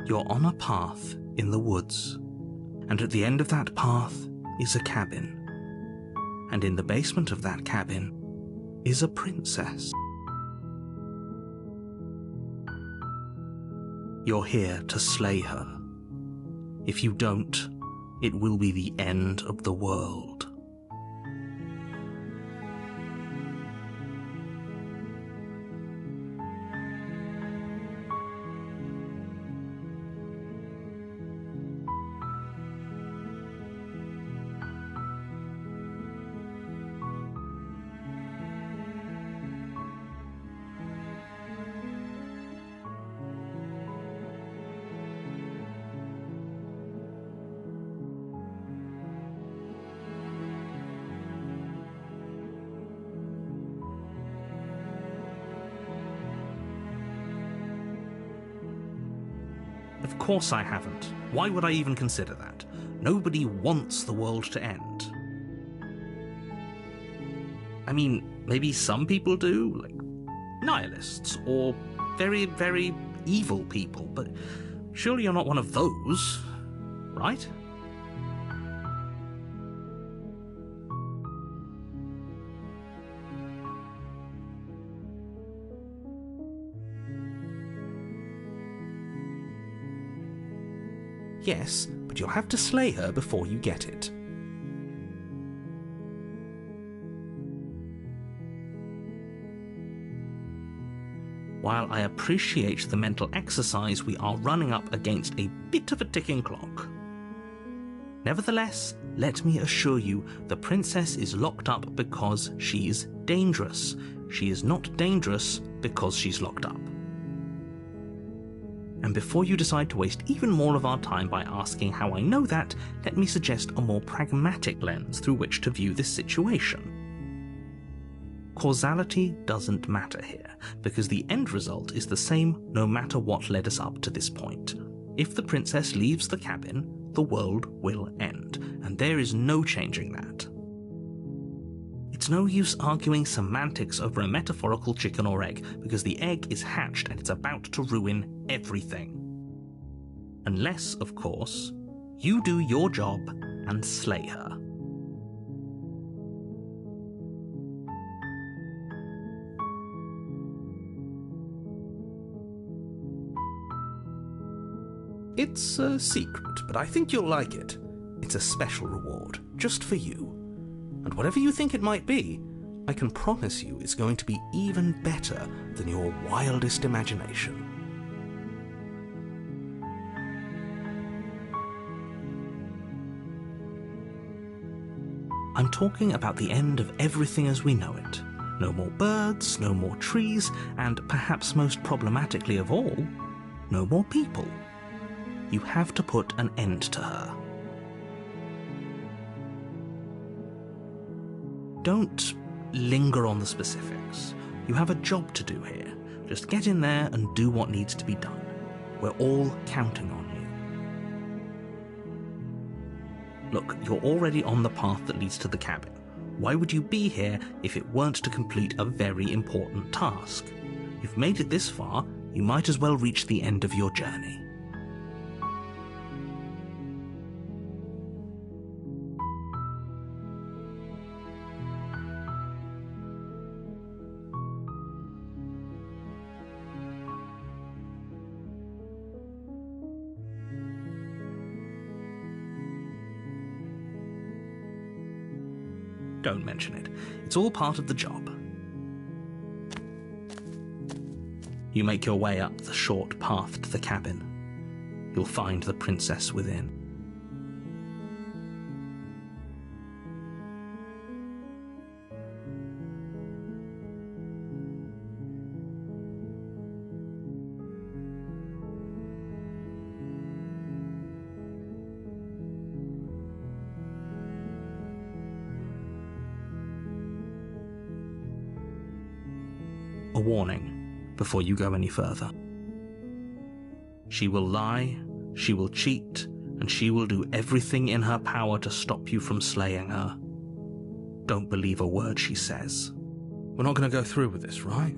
You're on a path in the woods, and at the end of that path is a cabin. And in the basement of that cabin is a princess. You're here to slay her. If you don't, it will be the end of the world. Of course I haven't. Why would I even consider that? Nobody wants the world to end. I mean, maybe some people do, like nihilists, or very, very evil people, but surely you're not one of those, right? Yes, but you'll have to slay her before you get it. While I appreciate the mental exercise, we are running up against a bit of a ticking clock. Nevertheless, let me assure you, the princess is locked up because she's dangerous. She is not dangerous because she's locked up. And before you decide to waste even more of our time by asking how I know that, let me suggest a more pragmatic lens through which to view this situation. Causality doesn't matter here, because the end result is the same no matter what led us up to this point. If the princess leaves the cabin, the world will end, and there is no changing that. It's no use arguing semantics over a metaphorical chicken or egg, because the egg is hatched and it's about to ruin everything. Unless, of course, you do your job and slay her. It's a secret, but I think you'll like it. It's a special reward, just for you. And whatever you think it might be, I can promise you it's going to be even better than your wildest imagination. I'm talking about the end of everything as we know it. No more birds, no more trees, and perhaps most problematically of all, no more people. You have to put an end to her. Don't linger on the specifics. You have a job to do here. Just get in there and do what needs to be done. We're all counting on you. Look, you're already on the path that leads to the cabin. Why would you be here if it weren't to complete a very important task? You've made it this far, you might as well reach the end of your journey. Don't mention it. It's all part of the job. You make your way up the short path to the cabin. You'll find the princess within. A warning before you go any further. She will lie, she will cheat, and she will do everything in her power to stop you from slaying her. Don't believe a word she says. We're not going to go through with this, right?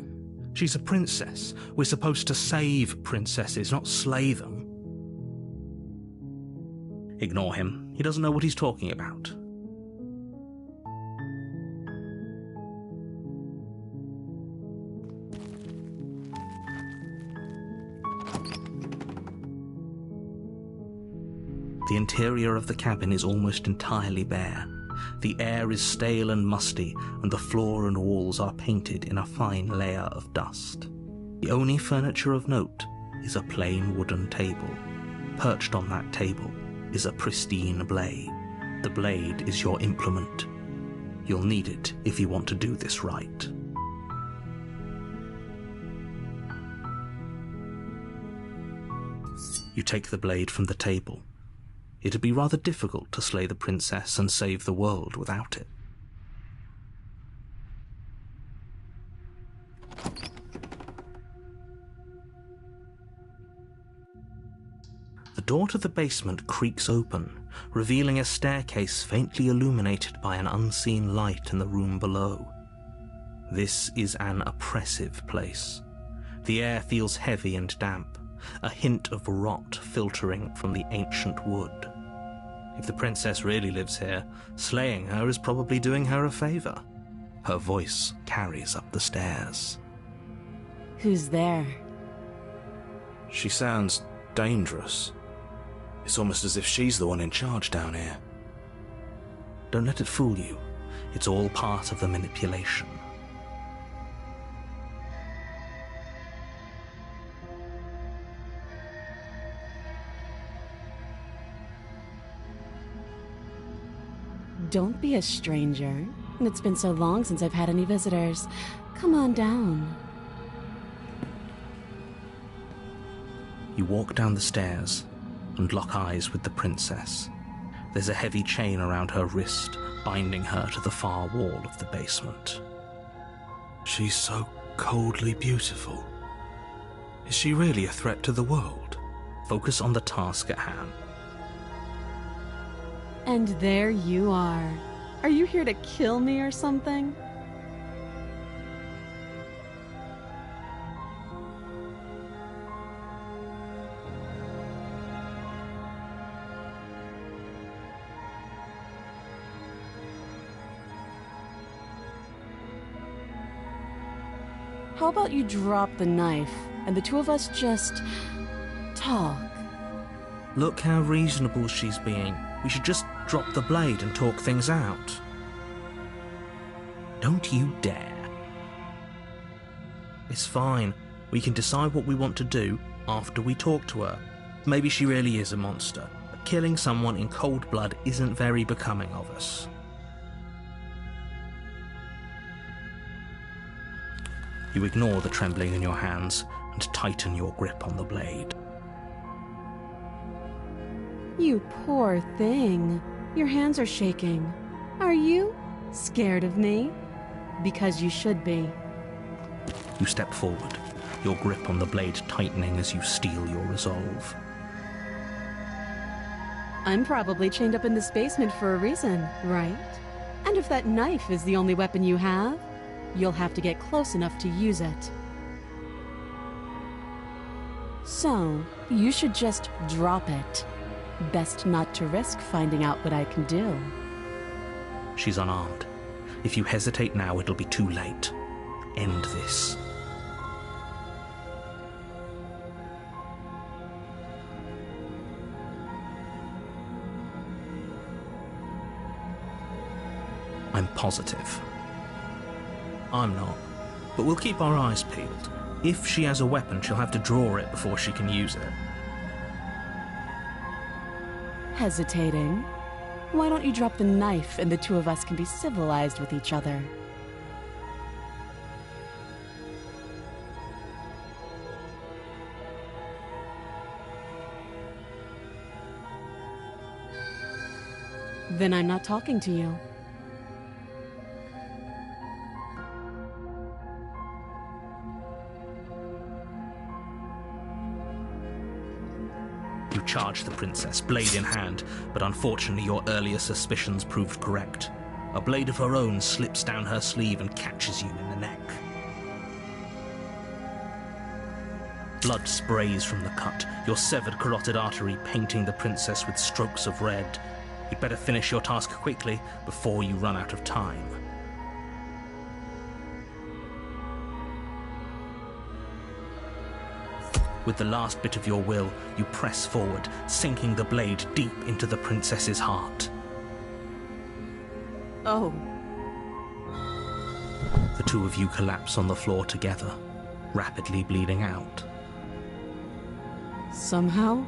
She's a princess. We're supposed to save princesses, not slay them. Ignore him. He doesn't know what he's talking about. The interior of the cabin is almost entirely bare. The air is stale and musty, and the floor and walls are painted in a fine layer of dust. The only furniture of note is a plain wooden table. Perched on that table is a pristine blade. The blade is your implement. You'll need it if you want to do this right. You take the blade from the table. It'd be rather difficult to slay the princess and save the world without it. The door to the basement creaks open, revealing a staircase faintly illuminated by an unseen light in the room below. This is an oppressive place. The air feels heavy and damp, a hint of rot filtering from the ancient wood. If the princess really lives here, slaying her is probably doing her a favor. Her voice carries up the stairs. Who's there? She sounds dangerous. It's almost as if she's the one in charge down here. Don't let it fool you. It's all part of the manipulation. Don't be a stranger. It's been so long since I've had any visitors. Come on down. You walk down the stairs and lock eyes with the princess. There's a heavy chain around her wrist, binding her to the far wall of the basement. She's so coldly beautiful. Is she really a threat to the world? Focus on the task at hand. And there you are. Are you here to kill me or something? How about you drop the knife, and the two of us just talk? Look how reasonable she's being. We should just drop the blade and talk things out. Don't you dare. It's fine. We can decide what we want to do after we talk to her. Maybe she really is a monster, but killing someone in cold blood isn't very becoming of us. You ignore the trembling in your hands and tighten your grip on the blade. You poor thing. Your hands are shaking. Are you scared of me? Because you should be. You step forward, your grip on the blade tightening as you steel your resolve. I'm probably chained up in this basement for a reason, right? And if that knife is the only weapon you have, you'll have to get close enough to use it. So, you should just drop it. Best not to risk finding out what I can do. She's unarmed. If you hesitate now, it'll be too late. End this. I'm positive. I'm not. But we'll keep our eyes peeled. If she has a weapon, she'll have to draw it before she can use it. Hesitating? Why don't you drop the knife and the two of us can be civilized with each other? Then I'm not talking to you. You charge the princess, blade in hand, but unfortunately your earlier suspicions proved correct. A blade of her own slips down her sleeve and catches you in the neck. Blood sprays from the cut, your severed carotid artery painting the princess with strokes of red. You'd better finish your task quickly before you run out of time. With the last bit of your will, you press forward, sinking the blade deep into the princess's heart. Oh. The two of you collapse on the floor together, rapidly bleeding out. Somehow,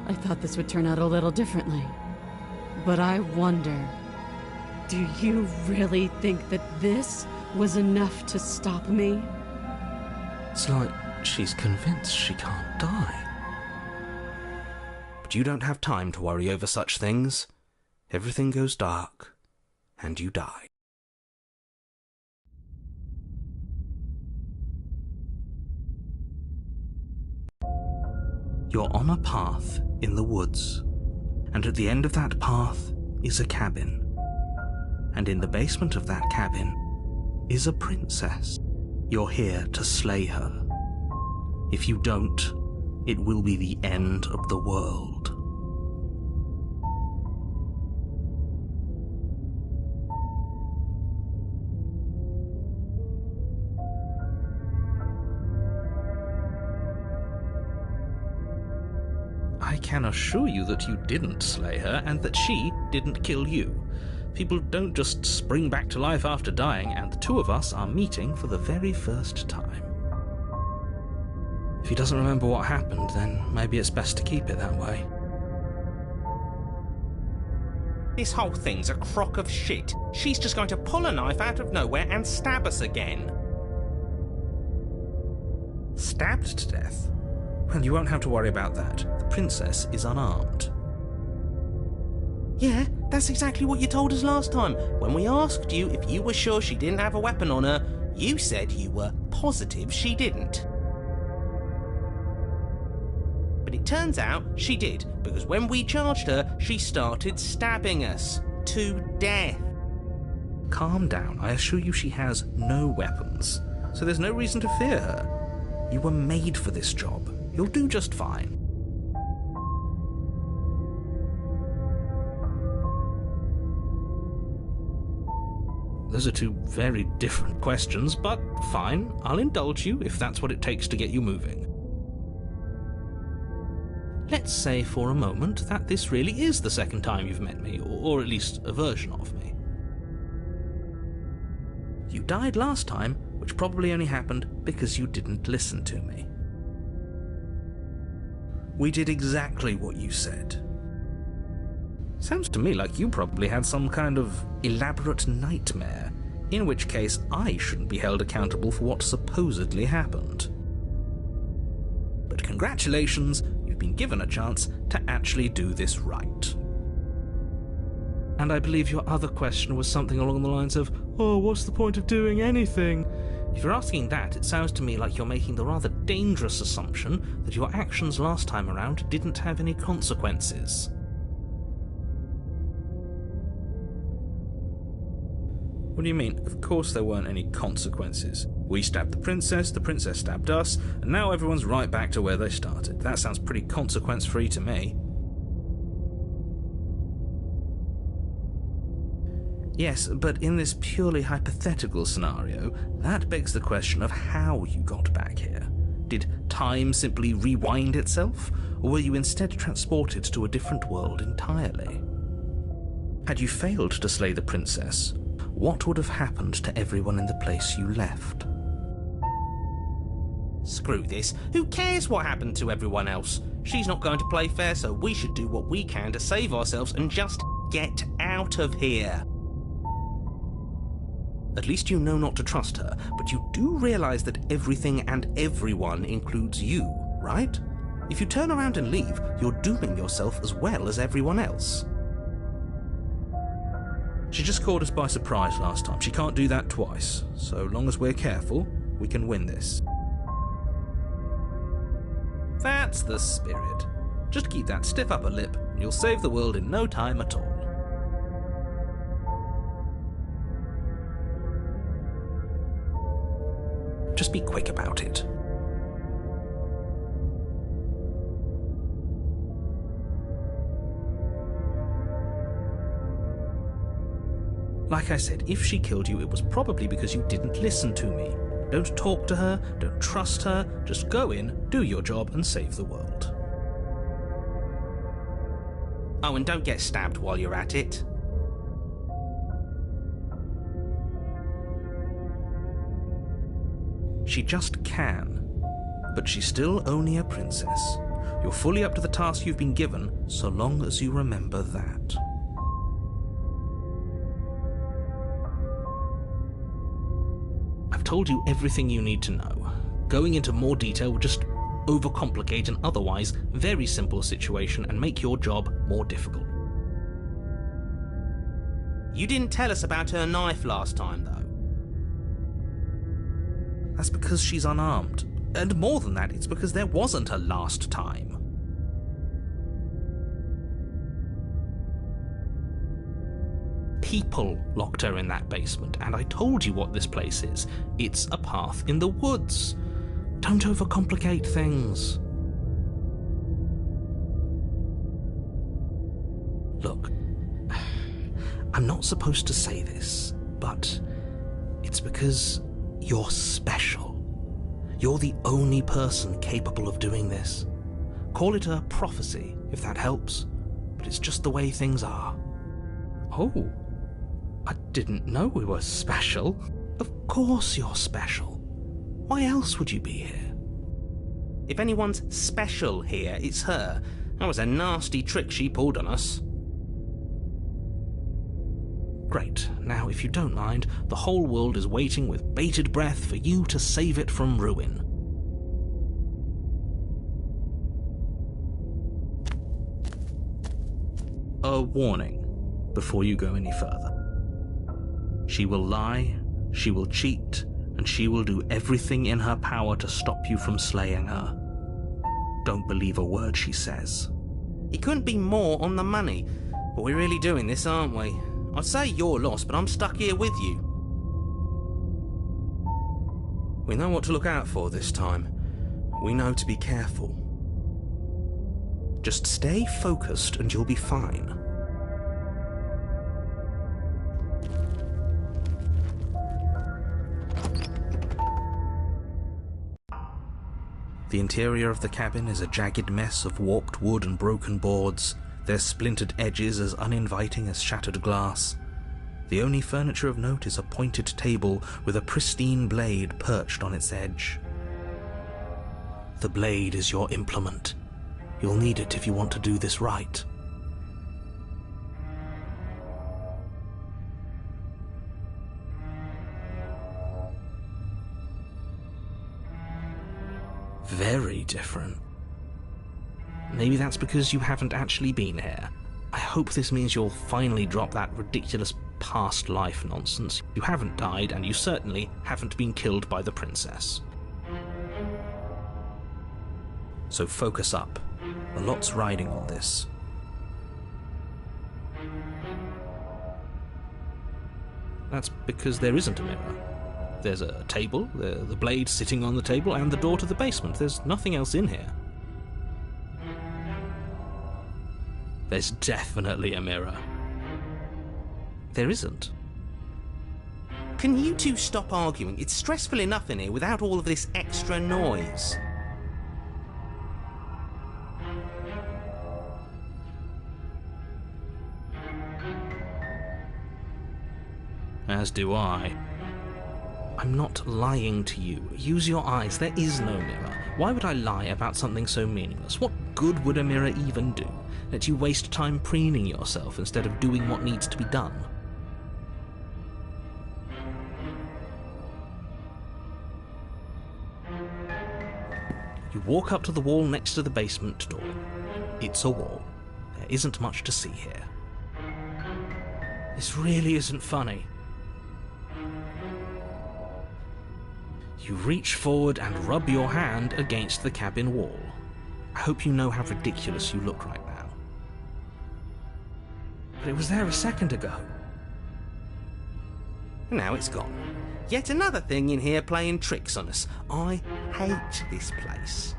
I thought this would turn out a little differently. But I wonder, do you really think that this was enough to stop me? It's like she's convinced she can't die. But you don't have time to worry over such things. Everything goes dark, and you die. You're on a path in the woods, and at the end of that path is a cabin. And in the basement of that cabin is a princess. You're here to slay her. If you don't, it will be the end of the world. I can assure you that you didn't slay her and that she didn't kill you. People don't just spring back to life after dying, and the two of us are meeting for the very first time. If he doesn't remember what happened, then maybe it's best to keep it that way. This whole thing's a crock of shit. She's just going to pull a knife out of nowhere and stab us again. Stabbed to death? Well, you won't have to worry about that. The princess is unarmed. Yeah, that's exactly what you told us last time. When we asked you if you were sure she didn't have a weapon on her, you said you were positive she didn't. But it turns out she did, because when we charged her, she started stabbing us to death. Calm down. I assure you she has no weapons, so there's no reason to fear her. You were made for this job. You'll do just fine. Those are two very different questions, but fine. I'll indulge you if that's what it takes to get you moving. Let's say for a moment that this really is the second time you've met me, or at least a version of me. You died last time, which probably only happened because you didn't listen to me. We did exactly what you said. Sounds to me like you probably had some kind of elaborate nightmare, in which case I shouldn't be held accountable for what supposedly happened. But congratulations, you've been given a chance to actually do this right. And I believe your other question was something along the lines of, oh, what's the point of doing anything? If you're asking that, it sounds to me like you're making the rather dangerous assumption that your actions last time around didn't have any consequences. What do you mean? Of course there weren't any consequences. We stabbed the princess stabbed us, and now everyone's right back to where they started. That sounds pretty consequence-free to me. Yes, but in this purely hypothetical scenario, that begs the question of how you got back here. Did time simply rewind itself, or were you instead transported to a different world entirely? Had you failed to slay the princess, what would have happened to everyone in the place you left? Screw this. Who cares what happened to everyone else? She's not going to play fair, so we should do what we can to save ourselves and just get out of here. At least you know not to trust her, but you do realize that everything and everyone includes you, right? If you turn around and leave, you're dooming yourself as well as everyone else. She just caught us by surprise last time. She can't do that twice. So long as we're careful, we can win this. That's the spirit. Just keep that stiff upper lip, and you'll save the world in no time at all. Just be quick about it. Like I said, if she killed you, it was probably because you didn't listen to me. Don't talk to her, don't trust her, just go in, do your job, and save the world. Oh, and don't get stabbed while you're at it. She just can, but she's still only a princess. You're fully up to the task you've been given, so long as you remember that. I've told you everything you need to know. Going into more detail would just overcomplicate an otherwise very simple situation and make your job more difficult. You didn't tell us about her knife last time, though. That's because she's unarmed. And more than that, it's because there wasn't a last time. People locked her in that basement, and I told you what this place is. It's a path in the woods. Don't overcomplicate things. Look, I'm not supposed to say this, but it's because you're special. You're the only person capable of doing this. Call it a prophecy, if that helps, but it's just the way things are. Oh, I didn't know we were special. Of course you're special. Why else would you be here? If anyone's special here, it's her. That was a nasty trick she pulled on us. Great. Now, if you don't mind, the whole world is waiting with bated breath for you to save it from ruin. A warning before you go any further. She will lie, she will cheat, and she will do everything in her power to stop you from slaying her. Don't believe a word she says. He couldn't be more on the money. But we're really doing this, aren't we? I'd say you're lost, but I'm stuck here with you. We know what to look out for this time. We know to be careful. Just stay focused and you'll be fine. The interior of the cabin is a jagged mess of warped wood and broken boards, their splintered edges as uninviting as shattered glass. The only furniture of note is a pointed table with a pristine blade perched on its edge. The blade is your implement. You'll need it if you want to do this right. Very different. Maybe that's because you haven't actually been here. I hope this means you'll finally drop that ridiculous past life nonsense. You haven't died, and you certainly haven't been killed by the princess. So focus up. A lot's riding on this. That's because there isn't a mirror. There's a table, the blade sitting on the table, and the door to the basement. There's nothing else in here. There's definitely a mirror. There isn't. Can you two stop arguing? It's stressful enough in here without all of this extra noise. As do I. I'm not lying to you. Use your eyes. There is no mirror. Why would I lie about something so meaningless? What good would a mirror even do? Let you waste time preening yourself instead of doing what needs to be done. You walk up to the wall next to the basement door. It's a wall. There isn't much to see here. This really isn't funny. You reach forward and rub your hand against the cabin wall. I hope you know how ridiculous you look right now. But it was there a second ago. Now it's gone. Yet another thing in here playing tricks on us. I hate this place.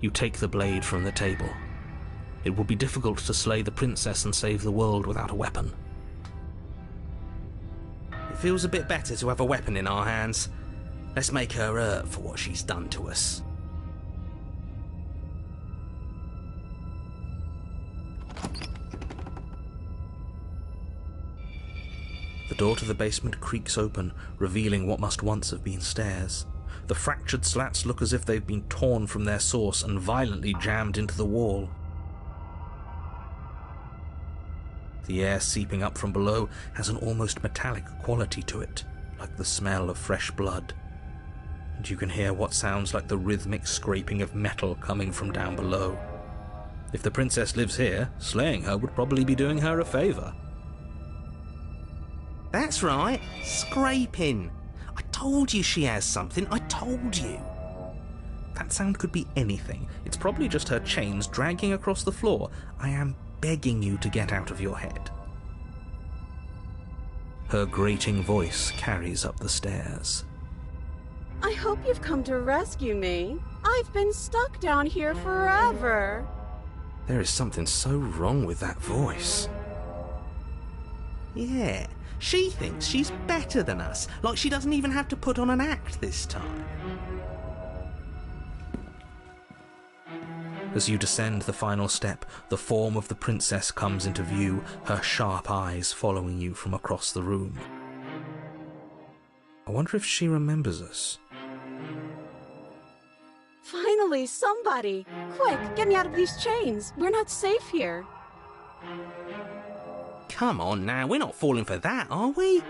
You take the blade from the table. It will be difficult to slay the princess and save the world without a weapon. It feels a bit better to have a weapon in our hands. Let's make her hurt for what she's done to us. The door to the basement creaks open, revealing what must once have been stairs. The fractured slats look as if they've been torn from their source and violently jammed into the wall. The air seeping up from below has an almost metallic quality to it, like the smell of fresh blood. And you can hear what sounds like the rhythmic scraping of metal coming from down below. If the princess lives here, slaying her would probably be doing her a favour. That's right, scraping. I told you she has something, I told you. That sound could be anything. It's probably just her chains dragging across the floor. I am begging you to get out of your head. Her grating voice carries up the stairs. I hope you've come to rescue me. I've been stuck down here forever. There is something so wrong with that voice. Yeah, she thinks she's better than us, like she doesn't even have to put on an act this time. As you descend the final step, the form of the princess comes into view, her sharp eyes following you from across the room. I wonder if she remembers us. Finally, somebody! Quick, get me out of these chains. We're not safe here. Come on now, we're not falling for that, are we?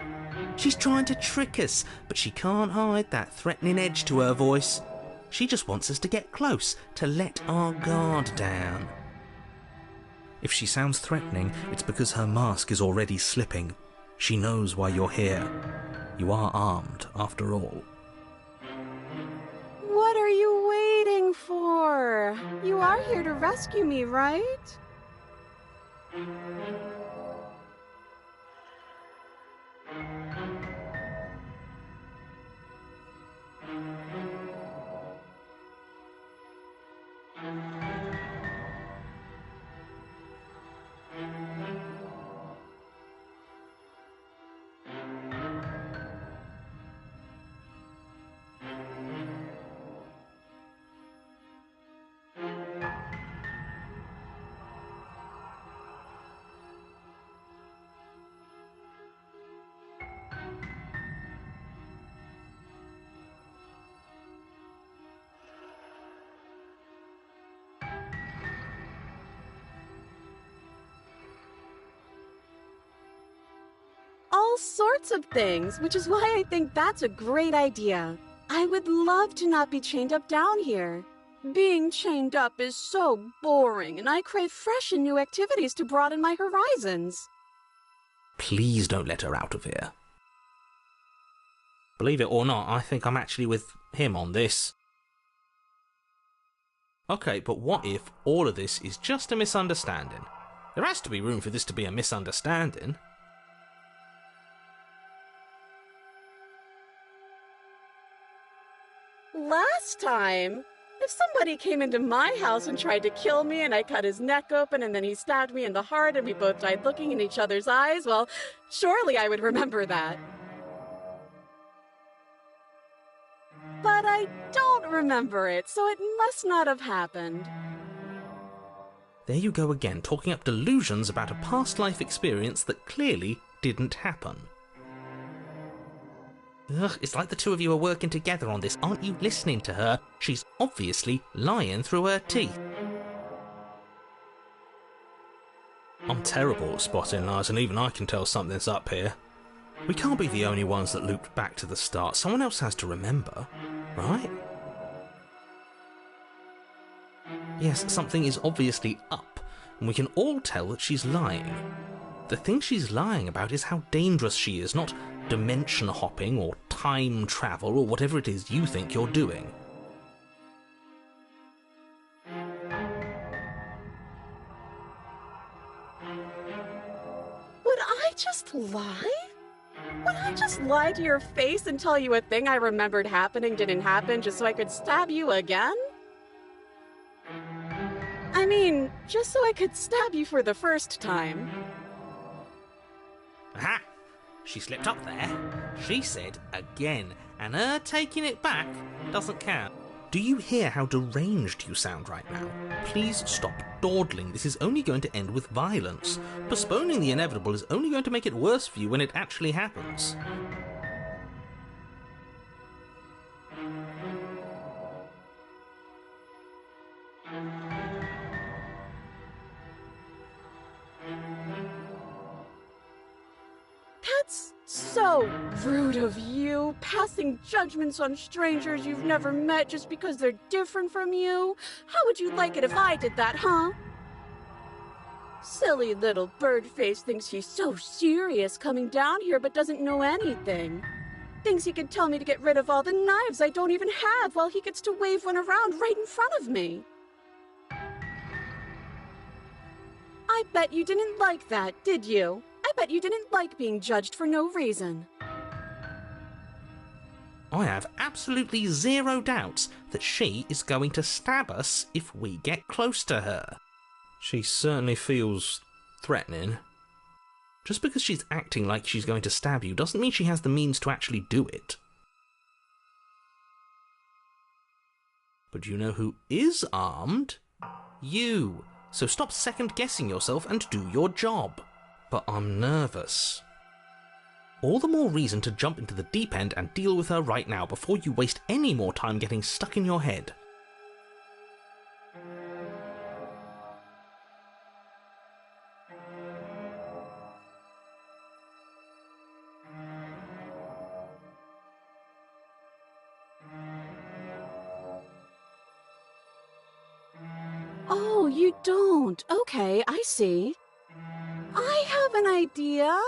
She's trying to trick us, but she can't hide that threatening edge to her voice. She just wants us to get close, to let our guard down. If she sounds threatening, it's because her mask is already slipping. She knows why you're here. You are armed, after all. What are you waiting for? You are here to rescue me, right? All sorts of things, which is why I think that's a great idea. I would love to not be chained up down here. Being chained up is so boring, and I crave fresh and new activities to broaden my horizons. Please don't let her out of here. Believe it or not, I think I'm actually with him on this. Okay, but what if all of this is just a misunderstanding? There has to be room for this to be a misunderstanding. Last time, if somebody came into my house and tried to kill me and I cut his neck open and then he stabbed me in the heart and we both died looking in each other's eyes, well, surely I would remember that. But I don't remember it, so it must not have happened. There you go again, talking up delusions about a past life experience that clearly didn't happen. Ugh, it's like the two of you are working together on this. Aren't you listening to her? She's obviously lying through her teeth. I'm terrible at spotting lies, and even I can tell something's up here. We can't be the only ones that looped back to the start. Someone else has to remember, right? Yes, something is obviously up, and we can all tell that she's lying. The thing she's lying about is how dangerous she is, not dimension hopping or time travel or whatever it is you think you're doing. Would I just lie? Would I just lie to your face and tell you a thing I remembered happening didn't happen just so I could stab you again? I mean, just so I could stab you for the first time. Aha! She slipped up there. She said again, and her taking it back doesn't count. Do you hear how deranged you sound right now? Please stop dawdling. This is only going to end with violence. Postponing the inevitable is only going to make it worse for you when it actually happens. That's so rude of you, passing judgments on strangers you've never met just because they're different from you. How would you like it if I did that, huh? Silly little Birdface thinks he's so serious coming down here but doesn't know anything. Thinks he could tell me to get rid of all the knives I don't even have while he gets to wave one around right in front of me. I bet you didn't like that, did you? I bet you didn't like being judged for no reason. I have absolutely zero doubts that she is going to stab us if we get close to her. She certainly feels threatening. Just because she's acting like she's going to stab you doesn't mean she has the means to actually do it. But you know who is armed? You. So stop second-guessing yourself and do your job. But I'm nervous. All the more reason to jump into the deep end and deal with her right now before you waste any more time getting stuck in your head. Oh, you don't. Okay, I see. I have an idea.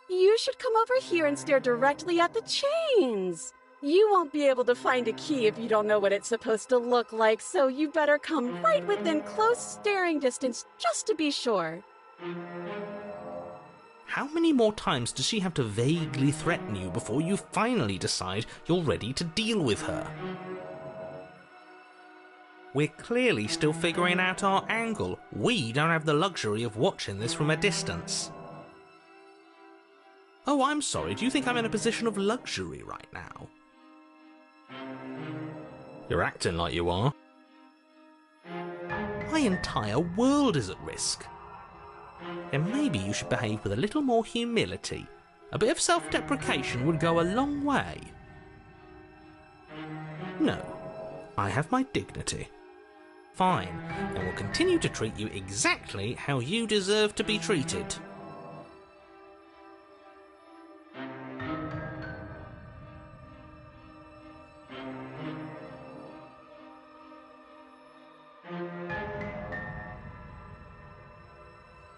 You should come over here and stare directly at the chains. You won't be able to find a key if you don't know what it's supposed to look like, so you better come right within close staring distance just to be sure. How many more times does she have to vaguely threaten you before you finally decide you're ready to deal with her? We're clearly still figuring out our angle. We don't have the luxury of watching this from a distance. Oh, I'm sorry, do you think I'm in a position of luxury right now? You're acting like you are. My entire world is at risk. And maybe you should behave with a little more humility. A bit of self-deprecation would go a long way. No, I have my dignity. Fine, and will continue to treat you exactly how you deserve to be treated.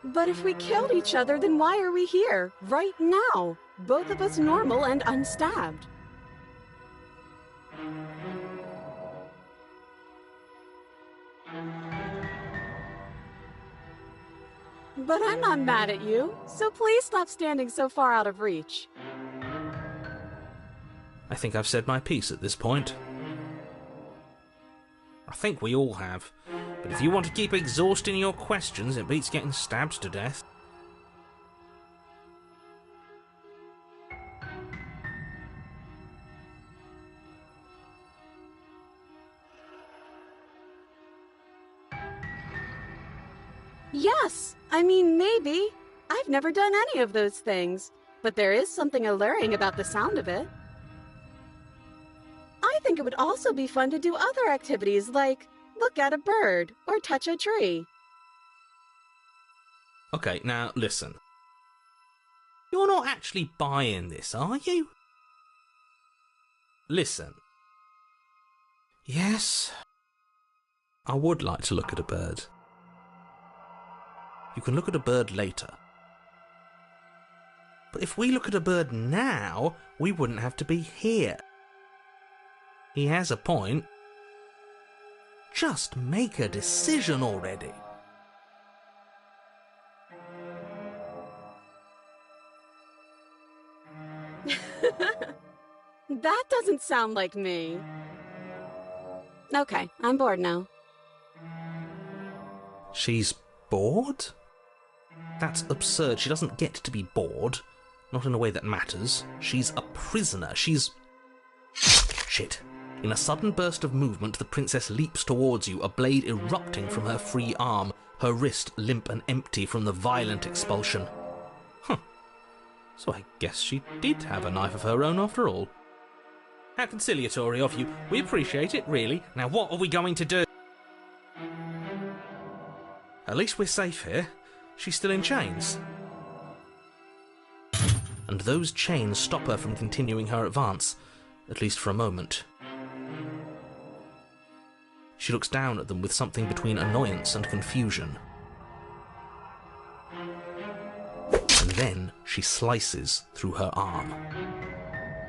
But if we killed each other, then why are we here, right now? Both of us normal and unstabbed. But I'm not mad at you, so please stop standing so far out of reach. I think I've said my piece at this point. I think we all have. But if you want to keep exhausting your questions, it beats getting stabbed to death. Yes, I mean, maybe. I've never done any of those things, but there is something alluring about the sound of it. I think it would also be fun to do other activities like look at a bird or touch a tree. Okay, now listen. You're not actually buying this, are you? Listen. Yes, I would like to look at a bird. You can look at a bird later. But if we look at a bird now, we wouldn't have to be here. He has a point. Just make a decision already. That doesn't sound like me. Okay, I'm bored now. She's bored? That's absurd. She doesn't get to be bored. Not in a way that matters. She's a prisoner. She's... Shit. In a sudden burst of movement, the princess leaps towards you, a blade erupting from her free arm, her wrist limp and empty from the violent expulsion. Huh. So I guess she did have a knife of her own after all. How conciliatory of you. We appreciate it, really. Now what are we going to do? At least we're safe here. She's still in chains. And those chains stop her from continuing her advance, at least for a moment. She looks down at them with something between annoyance and confusion. And then she slices through her arm.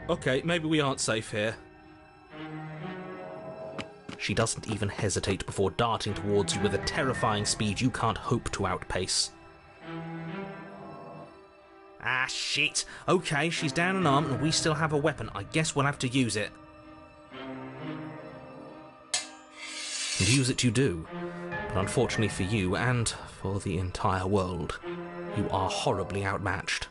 Okay, maybe we aren't safe here. She doesn't even hesitate before darting towards you with a terrifying speed you can't hope to outpace. Ah, shit. Okay, she's down an arm and we still have a weapon. I guess we'll have to use it. And use it you do. But unfortunately for you, and for the entire world, you are horribly outmatched.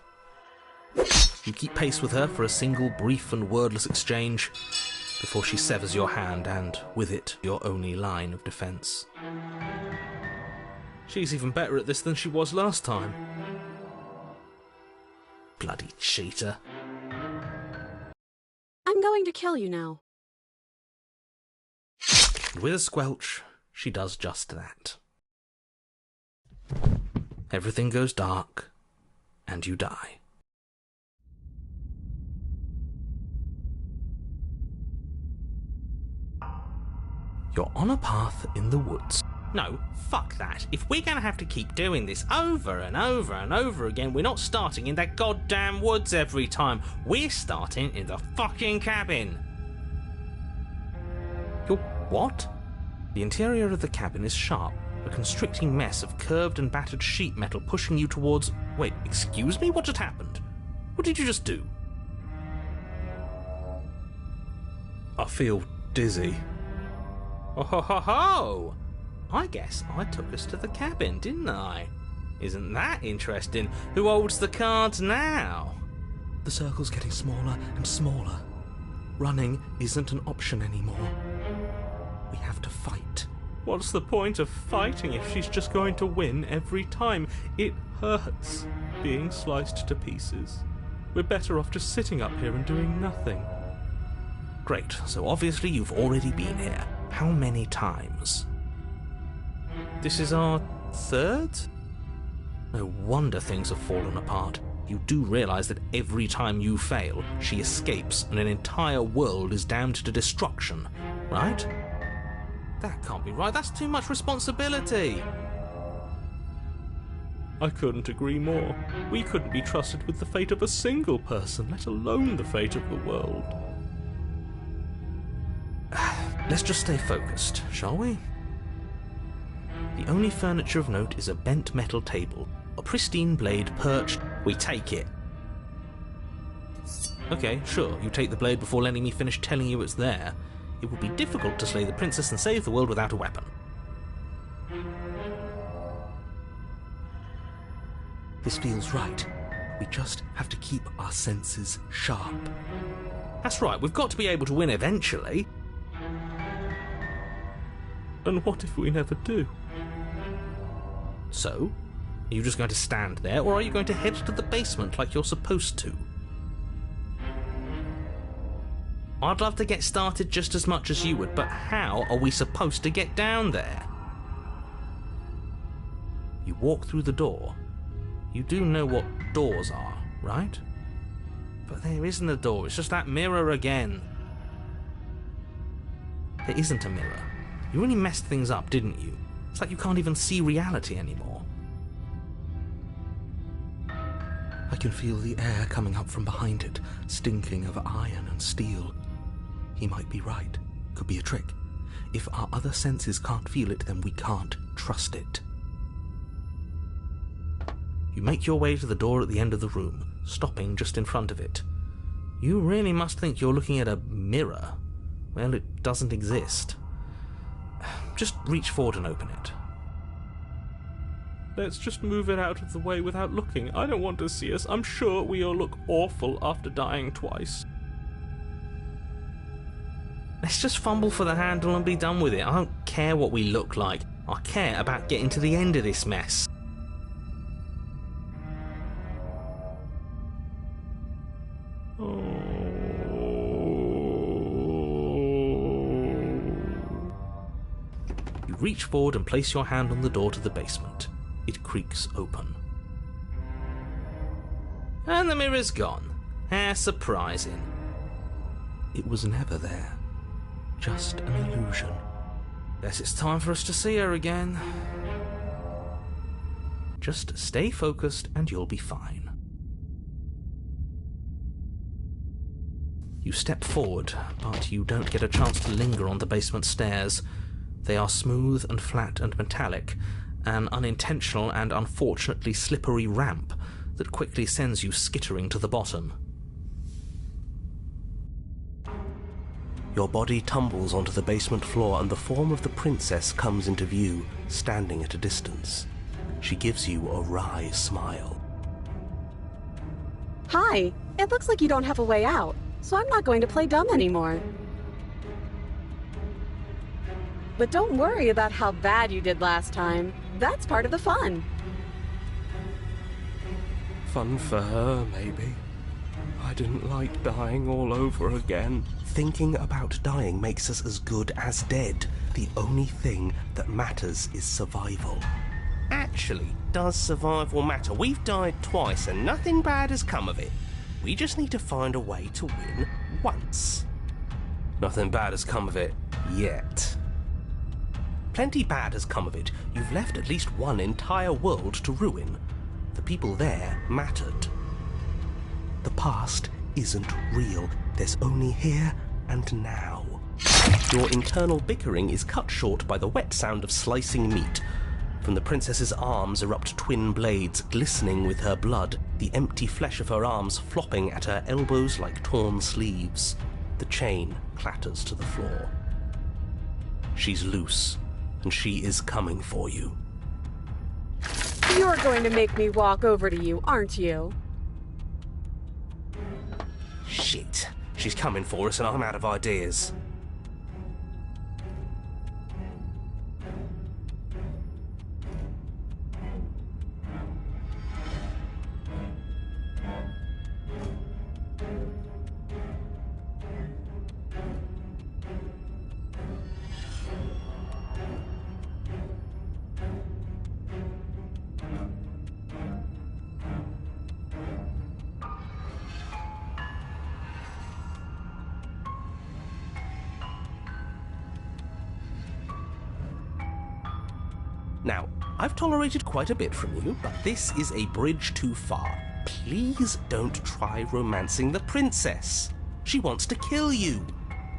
You keep pace with her for a single brief and wordless exchange before she severs your hand and, with it, your only line of defence. She's even better at this than she was last time. Bloody cheater. I'm going to kill you now. And with a squelch, she does just that. Everything goes dark, and you die. You're on a path in the woods. No, fuck that. If we're gonna have to keep doing this over and over and over again, we're not starting in that goddamn woods every time. We're starting in the fucking cabin. You're what? The interior of the cabin is sharp, a constricting mess of curved and battered sheet metal pushing you towards... Wait, excuse me? What just happened? What did you just do? I feel dizzy. Oh ho ho ho! I guess I took us to the cabin, didn't I? Isn't that interesting? Who holds the cards now? The circle's getting smaller and smaller. Running isn't an option anymore. We have to fight. What's the point of fighting if she's just going to win every time? It hurts being sliced to pieces. We're better off just sitting up here and doing nothing. Great, so obviously you've already been here. How many times? This is our third? No wonder things have fallen apart. You do realise that every time you fail, she escapes and an entire world is damned to destruction, right? That can't be right. That's too much responsibility. I couldn't agree more. We couldn't be trusted with the fate of a single person, let alone the fate of the world. Let's just stay focused, shall we? The only furniture of note is a bent metal table, a pristine blade perched. We take it. Okay, sure, you take the blade before letting me finish telling you it's there. It would be difficult to slay the princess and save the world without a weapon. This feels right. We just have to keep our senses sharp. That's right, we've got to be able to win eventually. And what if we never do? So, are you just going to stand there, or are you going to head to the basement like you're supposed to? I'd love to get started just as much as you would, but how are we supposed to get down there? You walk through the door. You do know what doors are, right? But there isn't a door, it's just that mirror again. There isn't a mirror. You really messed things up, didn't you? It's like you can't even see reality anymore. I can feel the air coming up from behind it, stinking of iron and steel. He might be right. Could be a trick. If our other senses can't feel it, then we can't trust it. You make your way to the door at the end of the room, stopping just in front of it. You really must think you're looking at a mirror. Well, it doesn't exist. Just reach forward and open it. Let's just move it out of the way without looking. I don't want to see us. I'm sure we all look awful after dying twice. Let's just fumble for the handle and be done with it. I don't care what we look like. I care about getting to the end of this mess. You reach forward and place your hand on the door to the basement. It creaks open. And the mirror's gone. How surprising. It was never there. Just an illusion. Guess it's time for us to see her again. Just stay focused and you'll be fine. You step forward, but you don't get a chance to linger on the basement stairs. They are smooth and flat and metallic, an unintentional and unfortunately slippery ramp that quickly sends you skittering to the bottom. Your body tumbles onto the basement floor and the form of the princess comes into view, standing at a distance. She gives you a wry smile. Hi, it looks like you don't have a way out, so I'm not going to play dumb anymore. But don't worry about how bad you did last time. That's part of the fun. Fun for her, maybe. I didn't like dying all over again. Thinking about dying makes us as good as dead. The only thing that matters is survival. Actually, does survival matter? We've died twice and nothing bad has come of it. We just need to find a way to win once. Nothing bad has come of it yet. Plenty bad has come of it. You've left at least one entire world to ruin. The people there mattered. The past isn't real. There's only here and now. Your internal bickering is cut short by the wet sound of slicing meat. From the princess's arms erupt twin blades, glistening with her blood, the empty flesh of her arms flopping at her elbows like torn sleeves. The chain clatters to the floor. She's loose, and she is coming for you. You're going to make me walk over to you, aren't you? Shit. She's coming for us and I'm out of ideas. Now, I've tolerated quite a bit from you, but this is a bridge too far. Please don't try romancing the princess. She wants to kill you.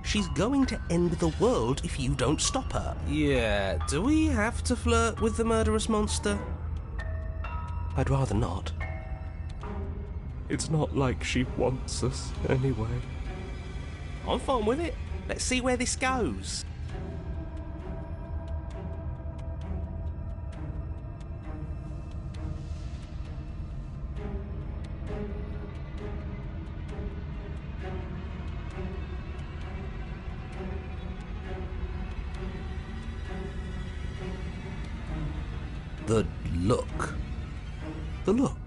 She's going to end the world if you don't stop her. Yeah, do we have to flirt with the murderous monster? I'd rather not. It's not like she wants us, anyway. I'm fine with it. Let's see where this goes. The look. The look.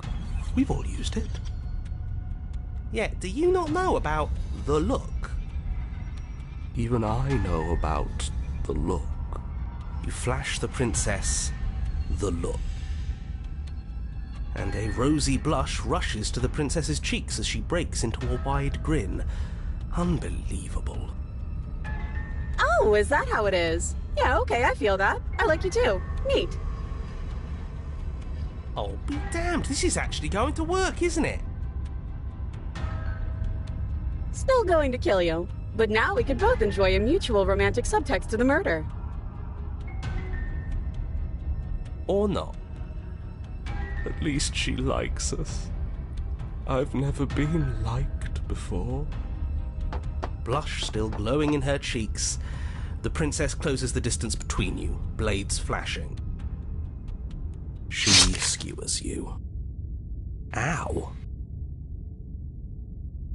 We've all used it. Yeah, do you not know about the look? Even I know about the look. You flash the princess the look. And a rosy blush rushes to the princess's cheeks as she breaks into a wide grin. Unbelievable. Oh, is that how it is? Yeah, okay, I feel that. I like you too. Neat. Oh, be damned, this is actually going to work, isn't it? Still going to kill you. But now we could both enjoy a mutual romantic subtext to the murder. Or not. At least she likes us. I've never been liked before. Blush still glowing in her cheeks, the princess closes the distance between you, blades flashing. She skewers you. Ow.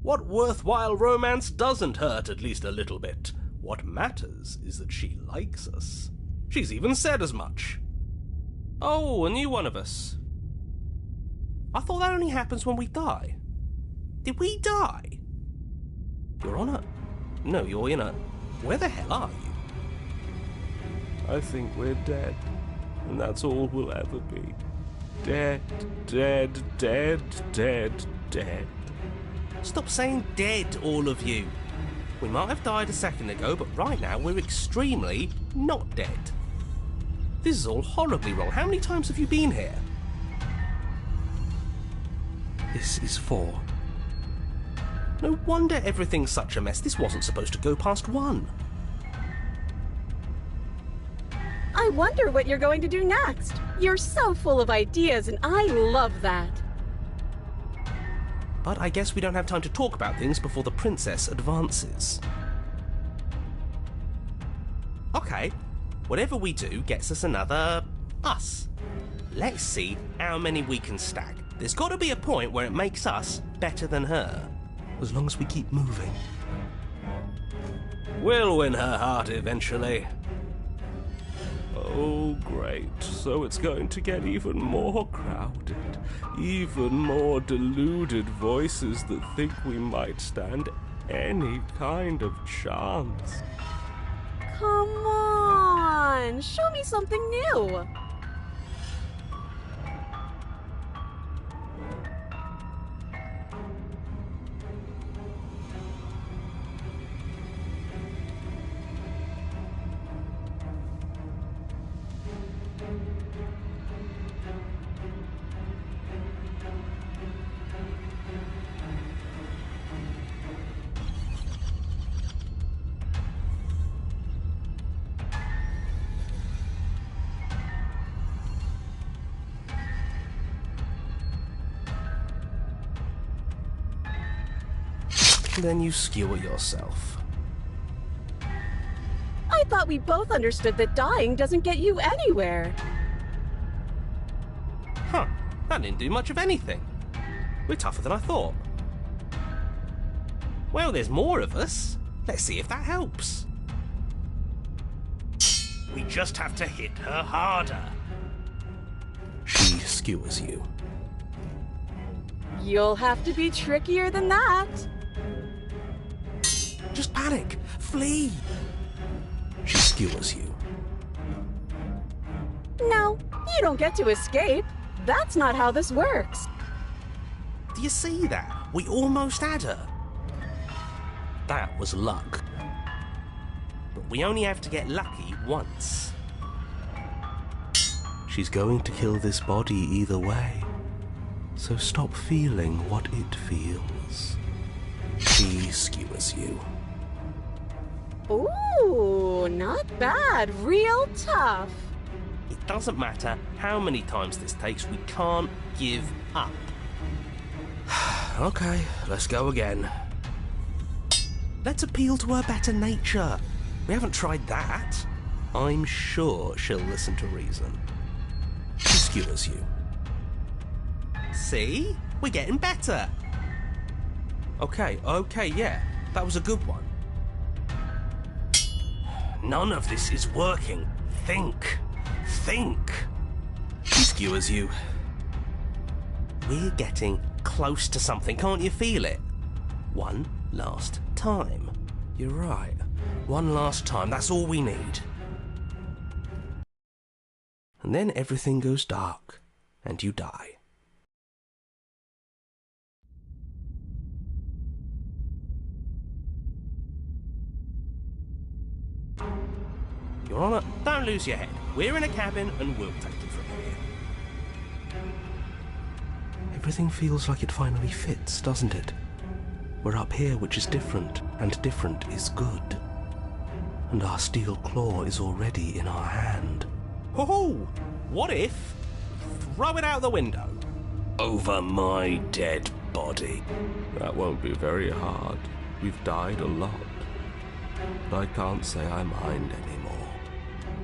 What worthwhile romance doesn't hurt at least a little bit? What matters is that she likes us. She's even said as much. Oh, a new one of us. I thought that only happens when we die. Did we die? You're on a... No, you're in a... Where the hell are you? I think we're dead, and that's all we'll ever be. Dead, dead, dead, dead, dead. Stop saying dead, all of you. We might have died a second ago, but right now we're extremely not dead. This is all horribly wrong. How many times have you been here? This is 4. No wonder everything's such a mess. This wasn't supposed to go past 1. I wonder what you're going to do next. You're so full of ideas, and I love that. But I guess we don't have time to talk about things before the princess advances. Okay, whatever we do gets us another us. Let's see how many we can stack. There's got to be a point where it makes us better than her. As long as we keep moving. We'll win her heart eventually. Oh, great. So it's going to get even more crowded. Even more deluded voices that think we might stand any kind of chance. Come on, show me something new. Then you skewer yourself. I thought we both understood that dying doesn't get you anywhere. Huh, that didn't do much of anything. We're tougher than I thought. Well, there's more of us. Let's see if that helps. We just have to hit her harder. She skewers you. You'll have to be trickier than that. Just panic. Flee. She skewers you. No, you don't get to escape. That's not how this works. Do you see that? We almost had her. That was luck. But we only have to get lucky once. She's going to kill this body either way. So stop feeling what it feels. She skewers you. Ooh, not bad. Real tough. It doesn't matter how many times this takes, we can't give up. Okay, let's go again. Let's appeal to her better nature. We haven't tried that. I'm sure she'll listen to reason. She skewers you. See? We're getting better. Okay, yeah. That was a good one. None of this is working. Think. She skewers you. We're getting close to something. Can't you feel it? One last time. You're right. One last time. That's all we need. And then everything goes dark, and you die. Your Honour, don't lose your head. We're in a cabin and we'll take it from here. Everything feels like it finally fits, doesn't it? We're up here, which is different, and different is good. And our steel claw is already in our hand. Ho-ho! What if? Throw it out the window. Over my dead body. That won't be very hard. We've died a lot. But I can't say I mind anymore.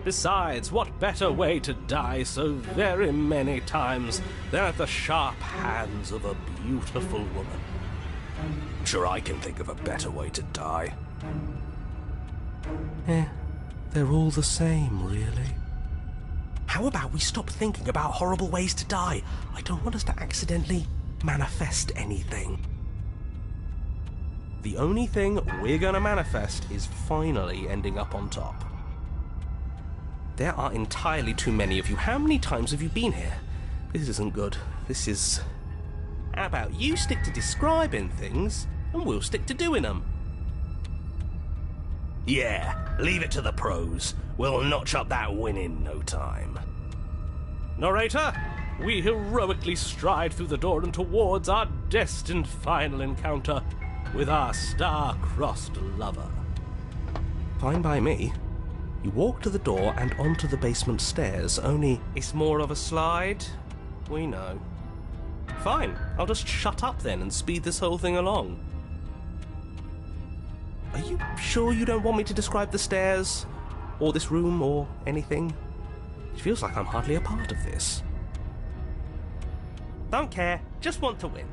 Besides, what better way to die so very many times than at the sharp hands of a beautiful woman? I'm sure I can think of a better way to die. They're all the same, really. How about we stop thinking about horrible ways to die? I don't want us to accidentally manifest anything. The only thing we're gonna manifest is finally ending up on top. There are entirely too many of you. How many times have you been here? This isn't good. This is... How about you stick to describing things, and we'll stick to doing them? Yeah, leave it to the pros. We'll notch up that win in no time. Narrator, we heroically stride through the door and towards our destined final encounter with our star-crossed lover. Fine by me. You walk to the door and onto the basement stairs, only it's more of a slide. We know. Fine, I'll just shut up then and speed this whole thing along. Are you sure you don't want me to describe the stairs, or this room, or anything? It feels like I'm hardly a part of this. Don't care, just want to win.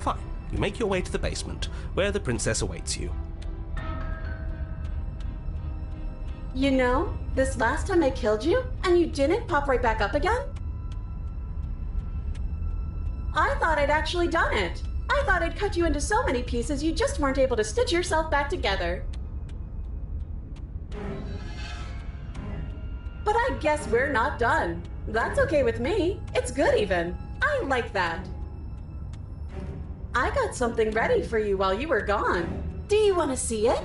Fine, you make your way to the basement, where the princess awaits you. You know, this last time I killed you, and you didn't pop right back up again? I thought I'd actually done it. I thought I'd cut you into so many pieces you just weren't able to stitch yourself back together. But I guess we're not done. That's okay with me. It's good even. I like that. I got something ready for you while you were gone. Do you want to see it?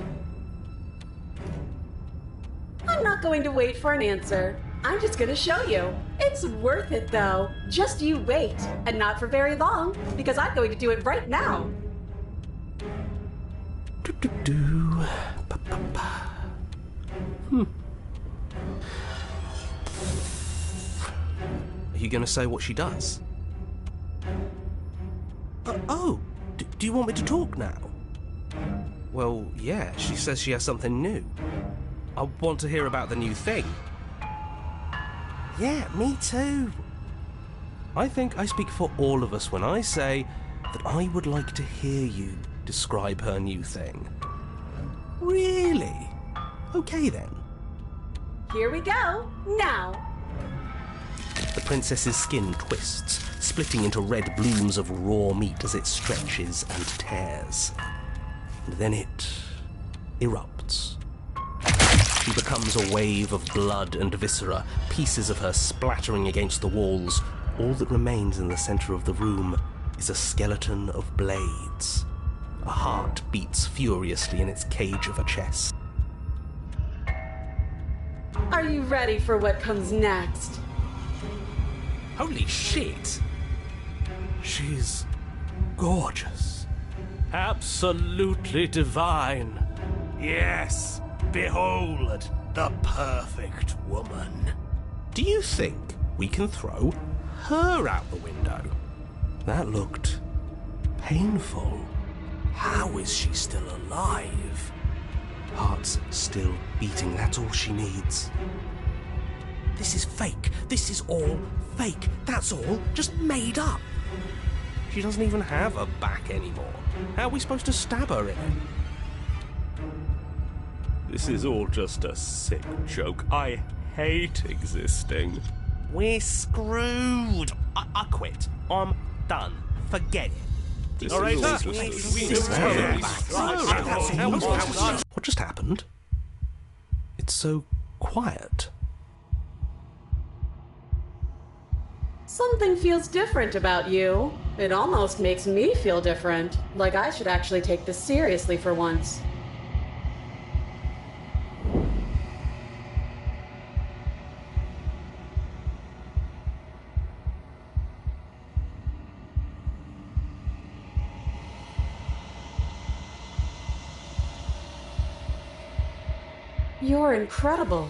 I'm not going to wait for an answer. I'm just going to show you. It's worth it, though. Just you wait. And not for very long, because I'm going to do it right now. Are you going to say what she does? Do you want me to talk now? Well, yeah, she says she has something new. I want to hear about the new thing. Yeah, me too. I think I speak for all of us when I say that I would like to hear you describe her new thing. Really? Okay then. Here we go. Now. The princess's skin twists, splitting into red blooms of raw meat as it stretches and tears. And then it erupts. She becomes a wave of blood and viscera, pieces of her splattering against the walls. All that remains in the center of the room is a skeleton of blades. A heart beats furiously in its cage of a chest. Are you ready for what comes next? Holy shit! She's gorgeous. Absolutely divine. Yes, behold the perfect woman. Do you think we can throw her out the window? That looked painful. How is she still alive? Heart's still beating, that's all she needs. This is fake. This is all fake. That's all just made up. She doesn't even have a back anymore. How are we supposed to stab her in it? This is all just a sick joke. I hate existing. We're screwed. I quit. I'm done. Forget it. What just happened? It's so quiet. Something feels different about you. It almost makes me feel different. Like I should actually take this seriously for once. You're incredible.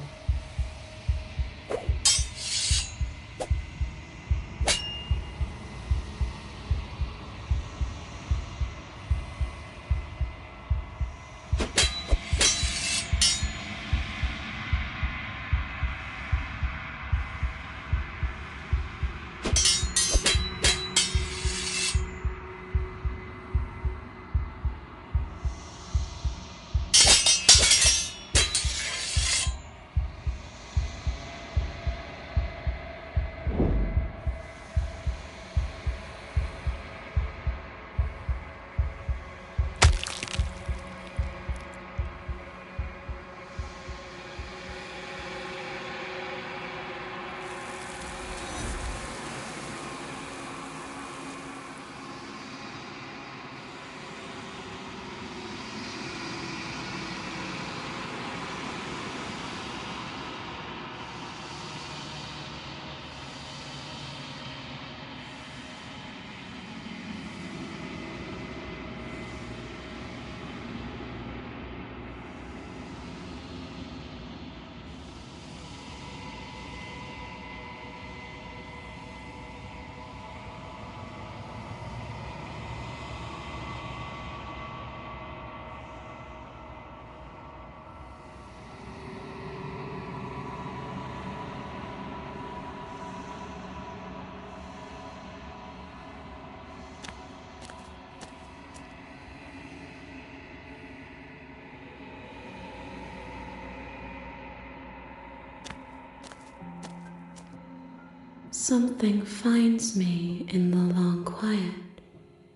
Something finds me in the long quiet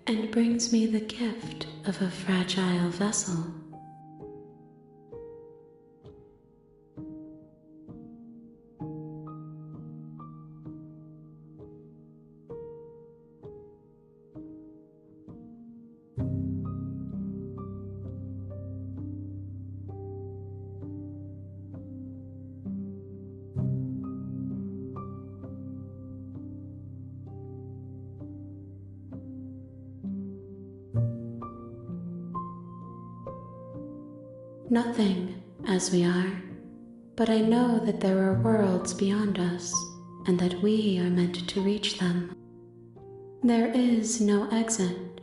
and brings me the gift of a fragile vessel. Nothing, as we are, but I know that there are worlds beyond us, and that we are meant to reach them. There is no exit,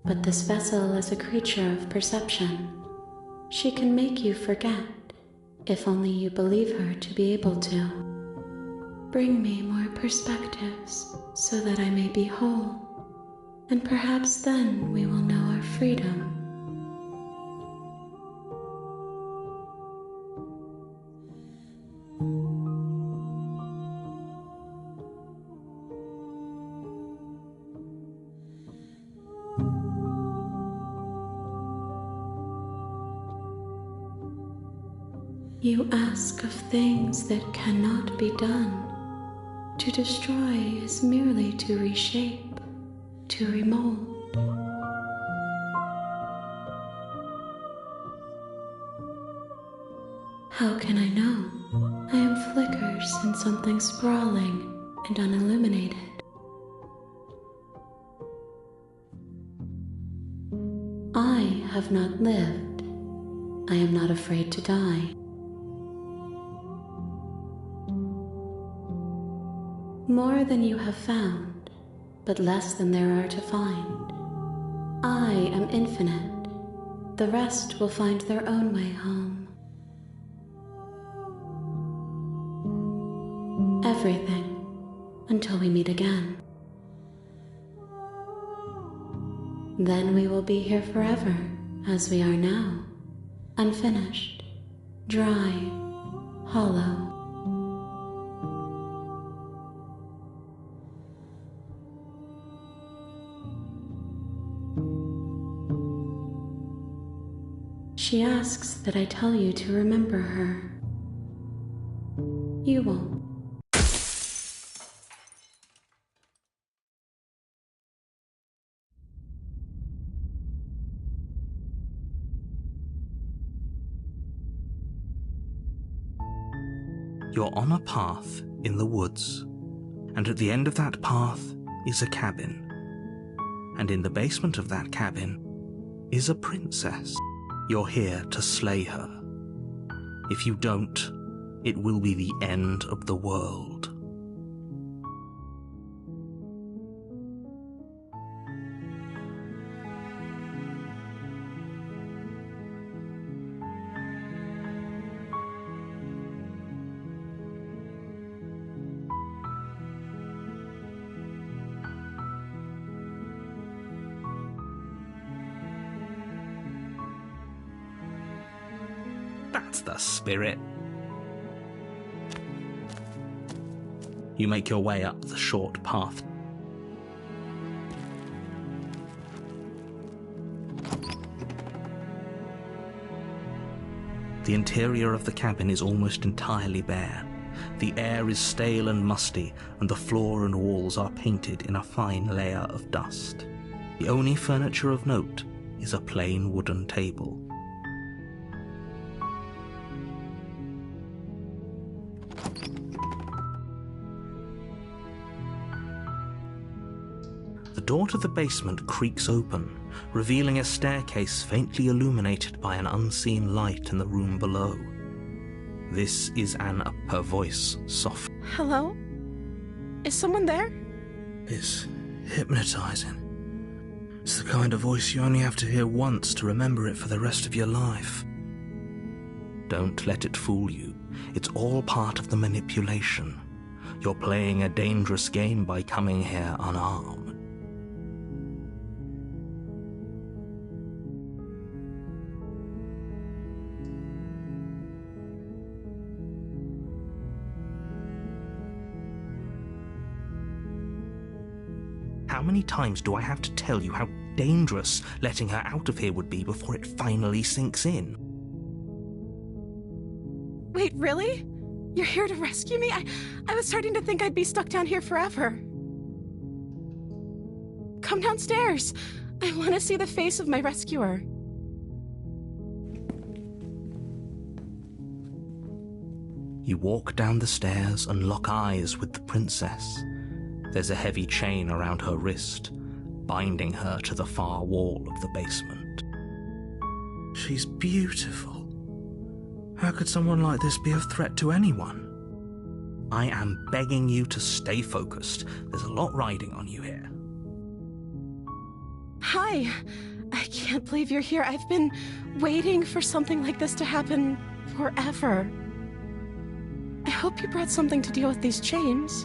but this vessel is a creature of perception. She can make you forget, if only you believe her to be able to. Bring me more perspectives, so that I may be whole, and perhaps then we will know our freedom. You ask of things that cannot be done. To destroy is merely to reshape, to remold. How can I know? I am flickers in something sprawling and unilluminated. I have not lived. I am not afraid to die. More than you have found, but less than there are to find. I am infinite. The rest will find their own way home. Everything, until we meet again. Then we will be here forever, as we are now, unfinished, dry, hollow. She asks that I tell you to remember her. You won't. You're on a path in the woods, and at the end of that path is a cabin. And in the basement of that cabin is a princess. You're here to slay her. If you don't, it will be the end of the world. That's the spirit. You make your way up the short path. The interior of the cabin is almost entirely bare. The air is stale and musty, and the floor and walls are painted in a fine layer of dust. The only furniture of note is a plain wooden table. The door to the basement creaks open, revealing a staircase faintly illuminated by an unseen light in the room below. This is Anna, her voice soft. Hello? Is someone there? It's hypnotizing. It's the kind of voice you only have to hear once to remember it for the rest of your life. Don't let it fool you. It's all part of the manipulation. You're playing a dangerous game by coming here unarmed. many times do I have to tell you how dangerous letting her out of here would be before it finally sinks in? Wait, really? You're here to rescue me? I was starting to think I'd be stuck down here forever. Come downstairs. I want to see the face of my rescuer. You walk down the stairs and lock eyes with the princess. There's a heavy chain around her wrist, binding her to the far wall of the basement. She's beautiful. How could someone like this be a threat to anyone? I am begging you to stay focused. There's a lot riding on you here. Hi. I can't believe you're here. I've been waiting for something like this to happen forever. I hope you brought something to deal with these chains.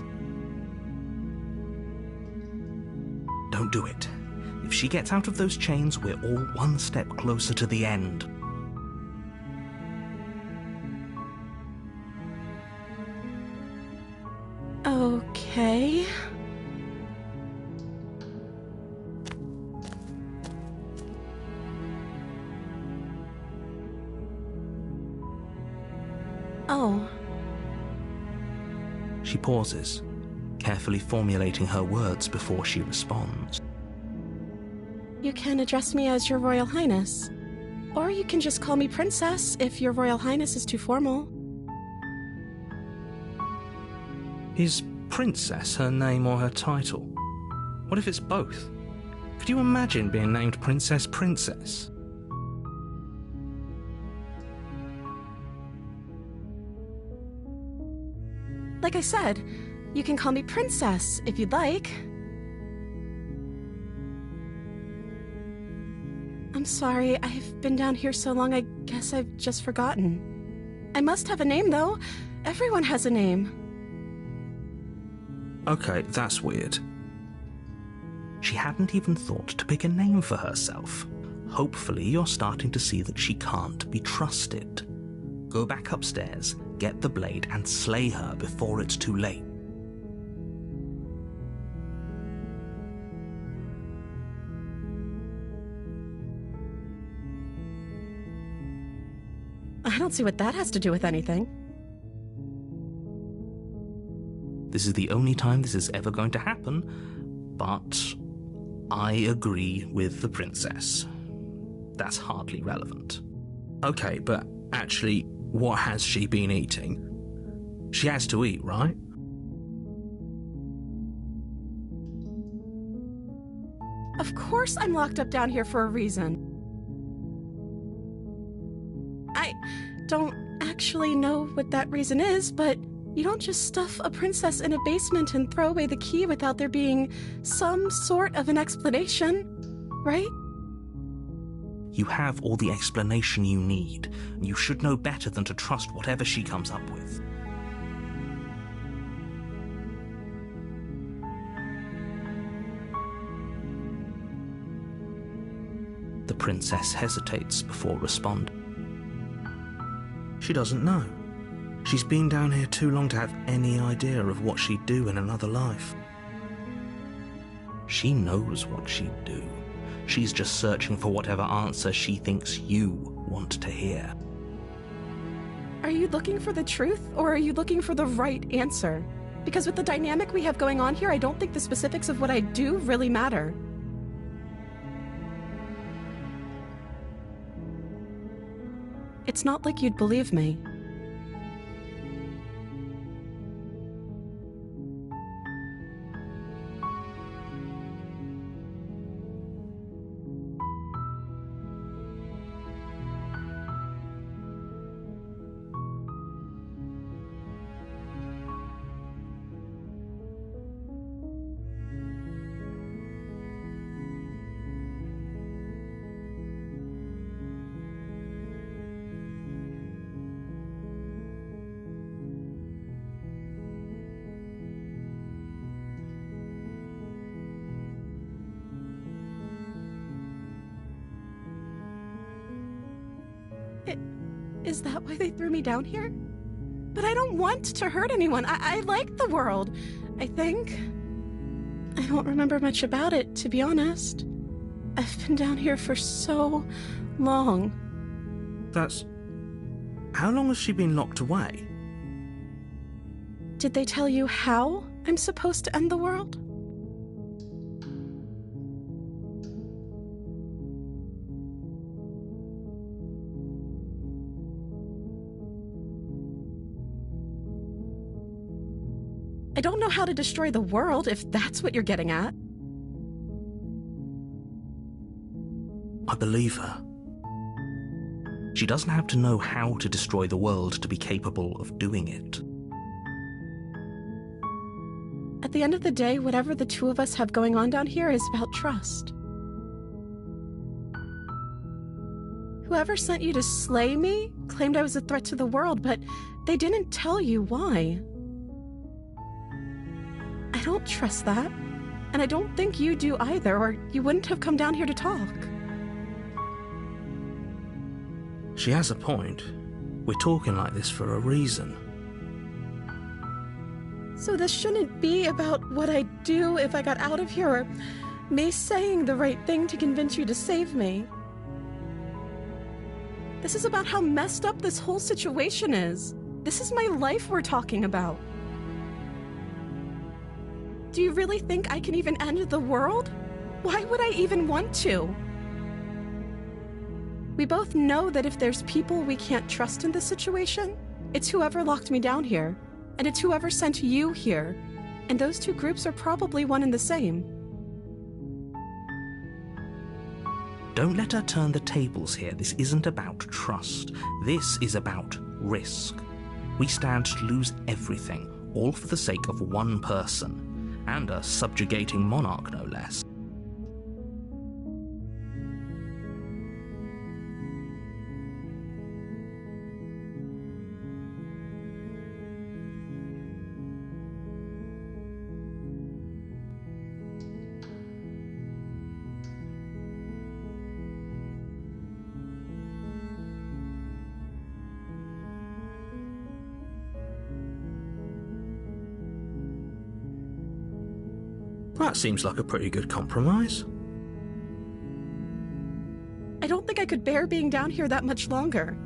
Don't do it. If she gets out of those chains, we're all one step closer to the end. Okay. Oh. She pauses, carefully formulating her words before she responds. You can address me as Your Royal Highness. Or you can just call me Princess if Your Royal Highness is too formal. Is Princess her name or her title? What if it's both? Could you imagine being named Princess Princess? Like I said, you can call me Princess if you'd like. I'm sorry, I've been down here so long I guess I've just forgotten. I must have a name, though. Everyone has a name. Okay, that's weird. She hadn't even thought to pick a name for herself. Hopefully you're starting to see that she can't be trusted. Go back upstairs, get the blade, and slay her before it's too late. I don't see what that has to do with anything. This is the only time this is ever going to happen, but I agree with the princess. That's hardly relevant. Okay, but actually, what has she been eating? She has to eat, right? Of course I'm locked up down here for a reason. I don't actually know what that reason is, but you don't just stuff a princess in a basement and throw away the key without there being some sort of an explanation, right? You have all the explanation you need, and you should know better than to trust whatever she comes up with. The princess hesitates before responding. She doesn't know. She's been down here too long to have any idea of what she'd do in another life. She knows what she'd do. She's just searching for whatever answer she thinks you want to hear. Are you looking for the truth, or are you looking for the right answer? Because with the dynamic we have going on here, I don't think the specifics of what I do really matter. It's not like you'd believe me. Is that why they threw me down here? But I don't want to hurt anyone. I like the world, I think. I don't remember much about it, to be honest. I've been down here for so long. That's... How long has she been locked away? Did they tell you how I'm supposed to end the world? I don't know how to destroy the world, if that's what you're getting at. I believe her. She doesn't have to know how to destroy the world to be capable of doing it. At the end of the day, whatever the two of us have going on down here is about trust. Whoever sent you to slay me claimed I was a threat to the world, but they didn't tell you why. I don't trust that, and I don't think you do either, or you wouldn't have come down here to talk. She has a point. We're talking like this for a reason. So this shouldn't be about what I'd do if I got out of here, or me saying the right thing to convince you to save me. This is about how messed up this whole situation is. This is my life we're talking about. Do you really think I can even end the world? Why would I even want to? We both know that if there's people we can't trust in this situation, it's whoever locked me down here, and it's whoever sent you here, and those two groups are probably one and the same. Don't let her turn the tables here. This isn't about trust. This is about risk. We stand to lose everything, all for the sake of one person. And a subjugating monarch, no less. That seems like a pretty good compromise. I don't think I could bear being down here that much longer.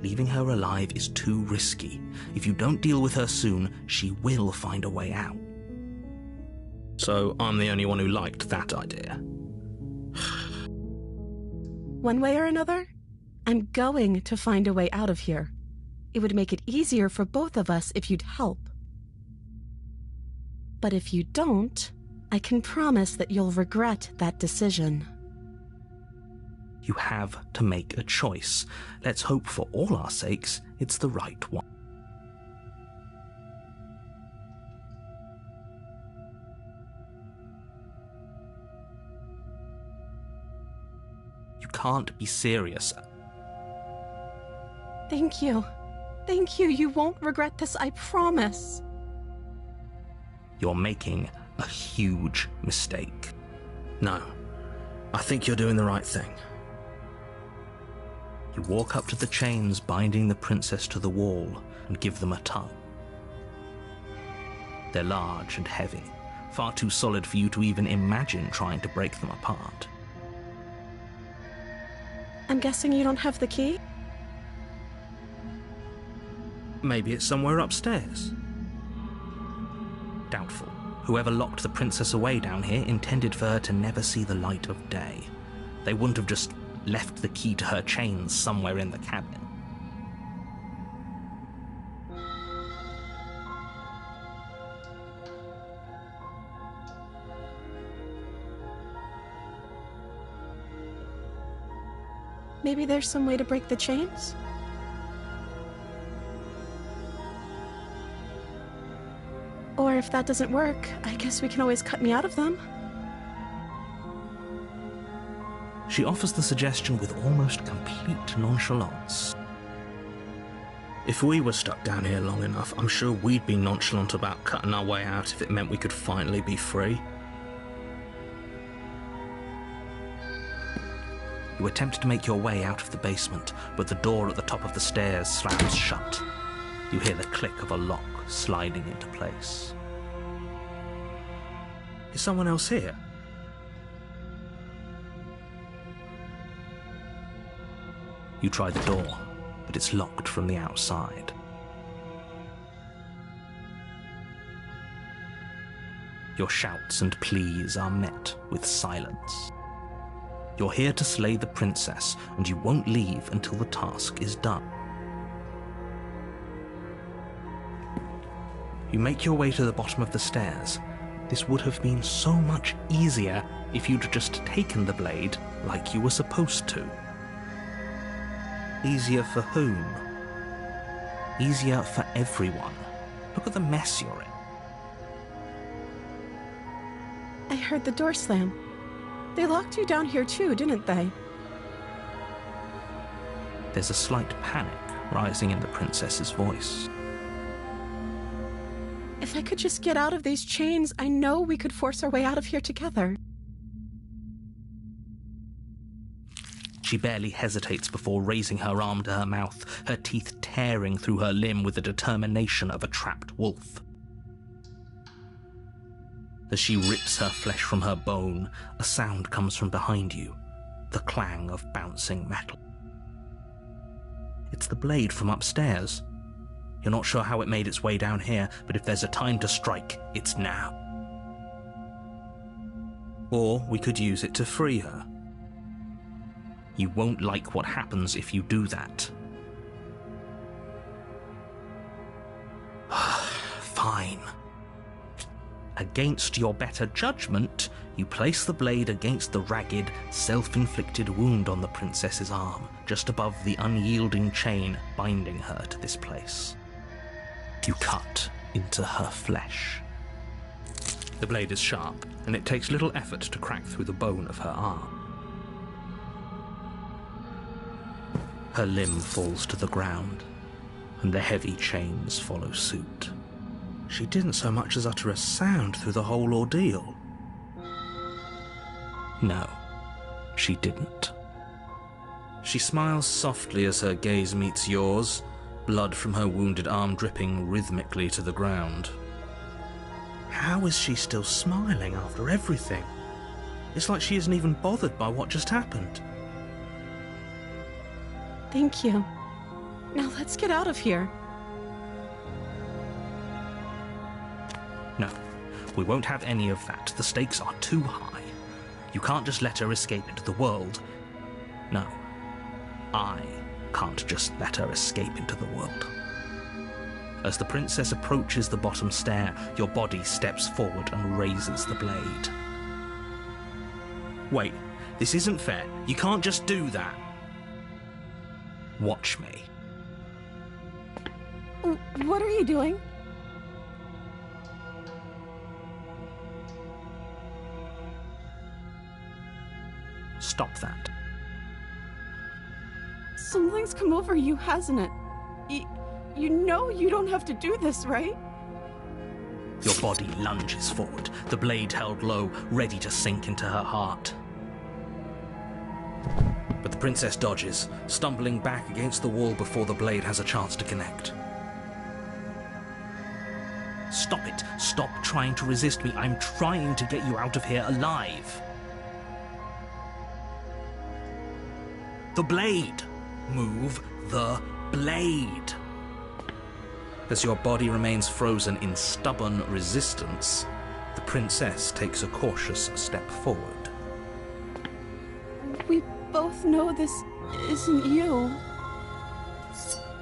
Leaving her alive is too risky. If you don't deal with her soon, she will find a way out. So I'm the only one who liked that idea. One way or another, I'm going to find a way out of here. It would make it easier for both of us if you'd help. But if you don't, I can promise that you'll regret that decision. You have to make a choice. Let's hope for all our sakes it's the right one. You can't be serious. Thank you. Thank you. You won't regret this, I promise. You're making a huge mistake. No, I think you're doing the right thing. You walk up to the chains binding the princess to the wall and give them a tug. They're large and heavy, far too solid for you to even imagine trying to break them apart. I'm guessing you don't have the key? Maybe it's somewhere upstairs. Doubtful. Whoever locked the princess away down here intended for her to never see the light of day. They wouldn't have just left the key to her chains somewhere in the cabin. Maybe there's some way to break the chains? Or if that doesn't work, I guess we can always cut me out of them. She offers the suggestion with almost complete nonchalance. If we were stuck down here long enough, I'm sure we'd be nonchalant about cutting our way out if it meant we could finally be free. You attempt to make your way out of the basement, but the door at the top of the stairs slams shut. You hear the click of a lock sliding into place. Is someone else here? You try the door, but it's locked from the outside. Your shouts and pleas are met with silence. You're here to slay the princess, and you won't leave until the task is done. You make your way to the bottom of the stairs. This would have been so much easier if you'd just taken the blade like you were supposed to. Easier for whom? Easier for everyone. Look at the mess you're in. I heard the door slam. They locked you down here too, didn't they? There's a slight panic rising in the princess's voice. If I could just get out of these chains, I know we could force our way out of here together. She barely hesitates before raising her arm to her mouth, her teeth tearing through her limb with the determination of a trapped wolf. As she rips her flesh from her bone, a sound comes from behind you, the clang of bouncing metal. It's the blade from upstairs. You're not sure how it made its way down here, but if there's a time to strike, it's now. Or we could use it to free her. You won't like what happens if you do that. Fine. Against your better judgment, you place the blade against the ragged, self-inflicted wound on the princess's arm, just above the unyielding chain binding her to this place. You cut into her flesh. The blade is sharp, and it takes little effort to crack through the bone of her arm. Her limb falls to the ground, and the heavy chains follow suit. She didn't so much as utter a sound through the whole ordeal. No, she didn't. She smiles softly as her gaze meets yours, blood from her wounded arm dripping rhythmically to the ground. How is she still smiling after everything? It's like she isn't even bothered by what just happened. Thank you. Now let's get out of here. No, we won't have any of that. The stakes are too high. You can't just let her escape into the world. No, I can't just let her escape into the world. As the princess approaches the bottom stair, your body steps forward and raises the blade. Wait, this isn't fair. You can't just do that. Watch me. What are you doing? Stop that. Something's come over you, hasn't it? You know you don't have to do this, right? Your body lunges forward, the blade held low, ready to sink into her heart. But the princess dodges, stumbling back against the wall before the blade has a chance to connect. Stop it. Stop trying to resist me. I'm trying to get you out of here alive. The blade. Move the blade. As your body remains frozen in stubborn resistance, the princess takes a cautious step forward. We both know this isn't you.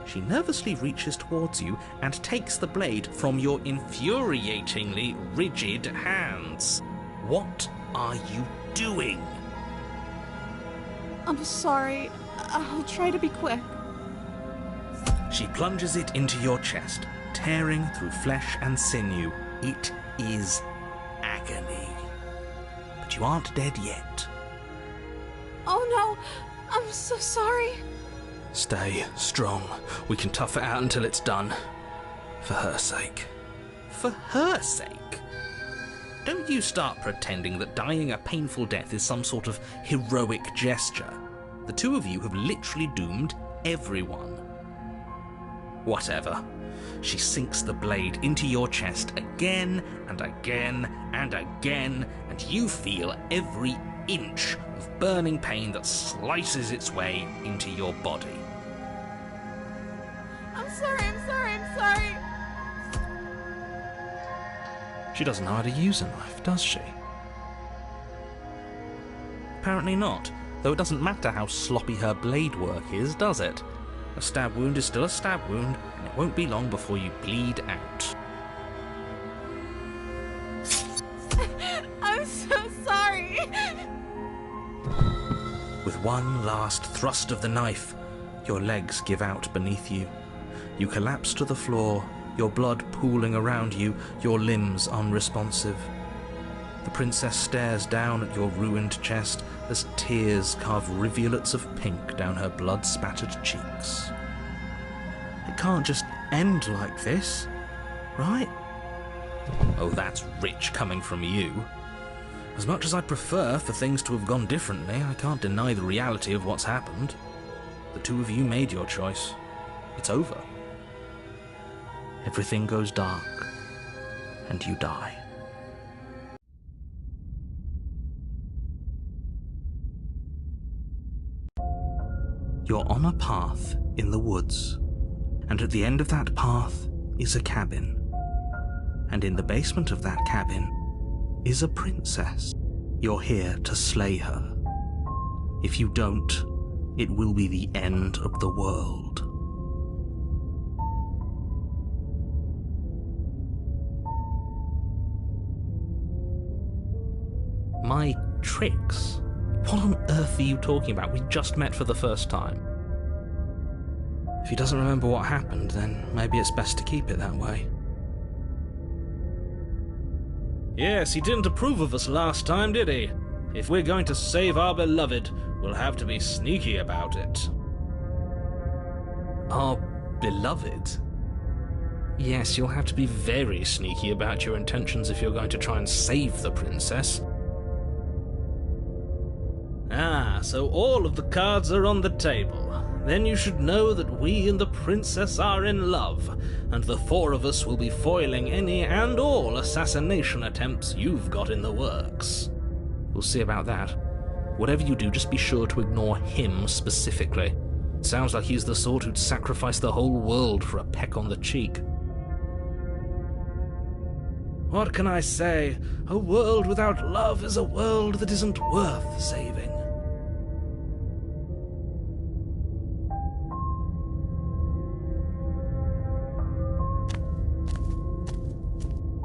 She nervously reaches towards you and takes the blade from your infuriatingly rigid hands. What are you doing? I'm sorry. I'll try to be quick. She plunges it into your chest, tearing through flesh and sinew. It is agony. But you aren't dead yet. Oh no! I'm so sorry. Stay strong. We can tough it out until it's done. For her sake. For her sake? Don't you start pretending that dying a painful death is some sort of heroic gesture. The two of you have literally doomed everyone. Whatever. she sinks the blade into your chest again and again and again, and you feel every inch of burning pain that slices its way into your body. I'm sorry. She doesn't know how to use a knife, does she? Apparently not, though it doesn't matter how sloppy her blade work is, does it? A stab wound is still a stab wound, and it won't be long before you bleed out. I'm so sorry. With one last thrust of the knife, your legs give out beneath you. You collapse to the floor, your blood pooling around you, your limbs unresponsive. The princess stares down at your ruined chest as tears carve rivulets of pink down her blood-spattered cheeks. It can't just end like this, right? Oh, that's rich coming from you. As much as I'd prefer for things to have gone differently, I can't deny the reality of what's happened. The two of you made your choice. It's over. Everything goes dark, and you die. You're on a path in the woods, and at the end of that path is a cabin. And in the basement of that cabin is a princess. You're here to slay her. If you don't, it will be the end of the world. My tricks? What on earth are you talking about? We just met for the first time. If he doesn't remember what happened, then maybe it's best to keep it that way. Yes, he didn't approve of us last time, did he? If we're going to save our beloved, we'll have to be sneaky about it. Our beloved? Yes, you'll have to be very sneaky about your intentions if you're going to try and save the princess. Ah, so all of the cards are on the table. Then you should know that we and the princess are in love, and the four of us will be foiling any and all assassination attempts you've got in the works. We'll see about that. Whatever you do, just be sure to ignore him specifically. Sounds like he's the sort who'd sacrifice the whole world for a peck on the cheek. What can I say? A world without love is a world that isn't worth saving.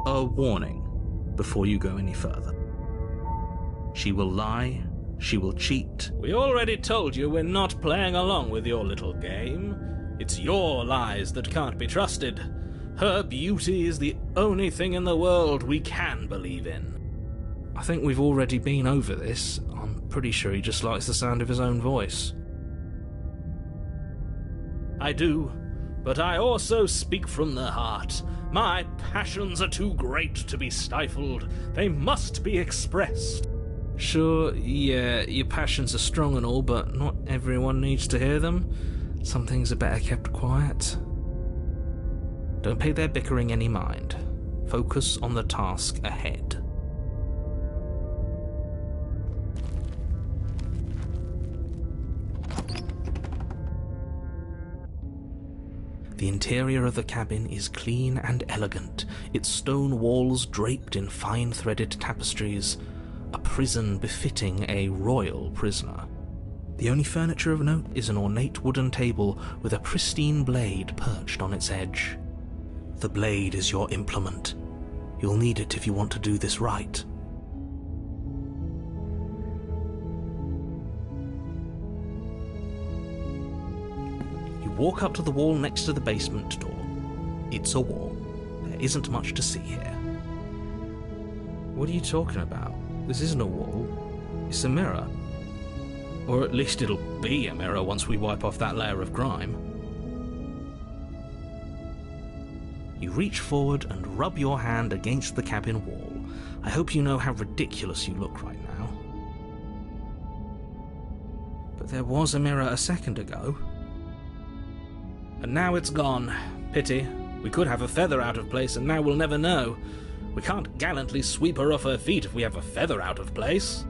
A warning before you go any further. She will lie, she will cheat. We already told you we're not playing along with your little game. It's your lies that can't be trusted. Her beauty is the only thing in the world we can believe in. I think we've already been over this. I'm pretty sure he just likes the sound of his own voice. I do, but I also speak from the heart. My passions are too great to be stifled. They must be expressed. Sure, yeah, your passions are strong and all, but not everyone needs to hear them. Some things are better kept quiet. Don't pay their bickering any mind. Focus on the task ahead. The interior of the cabin is clean and elegant, its stone walls draped in fine threaded tapestries, a prison befitting a royal prisoner. The only furniture of note is an ornate wooden table with a pristine blade perched on its edge. The blade is your implement. You'll need it if you want to do this right. You walk up to the wall next to the basement door. It's a wall. There isn't much to see here. What are you talking about? This isn't a wall. It's a mirror. Or at least it'll be a mirror once we wipe off that layer of grime. You reach forward and rub your hand against the cabin wall. I hope you know how ridiculous you look right now. But there was a mirror a second ago. And now it's gone. Pity. We could have a feather out of place, and now we'll never know. We can't gallantly sweep her off her feet if we have a feather out of place.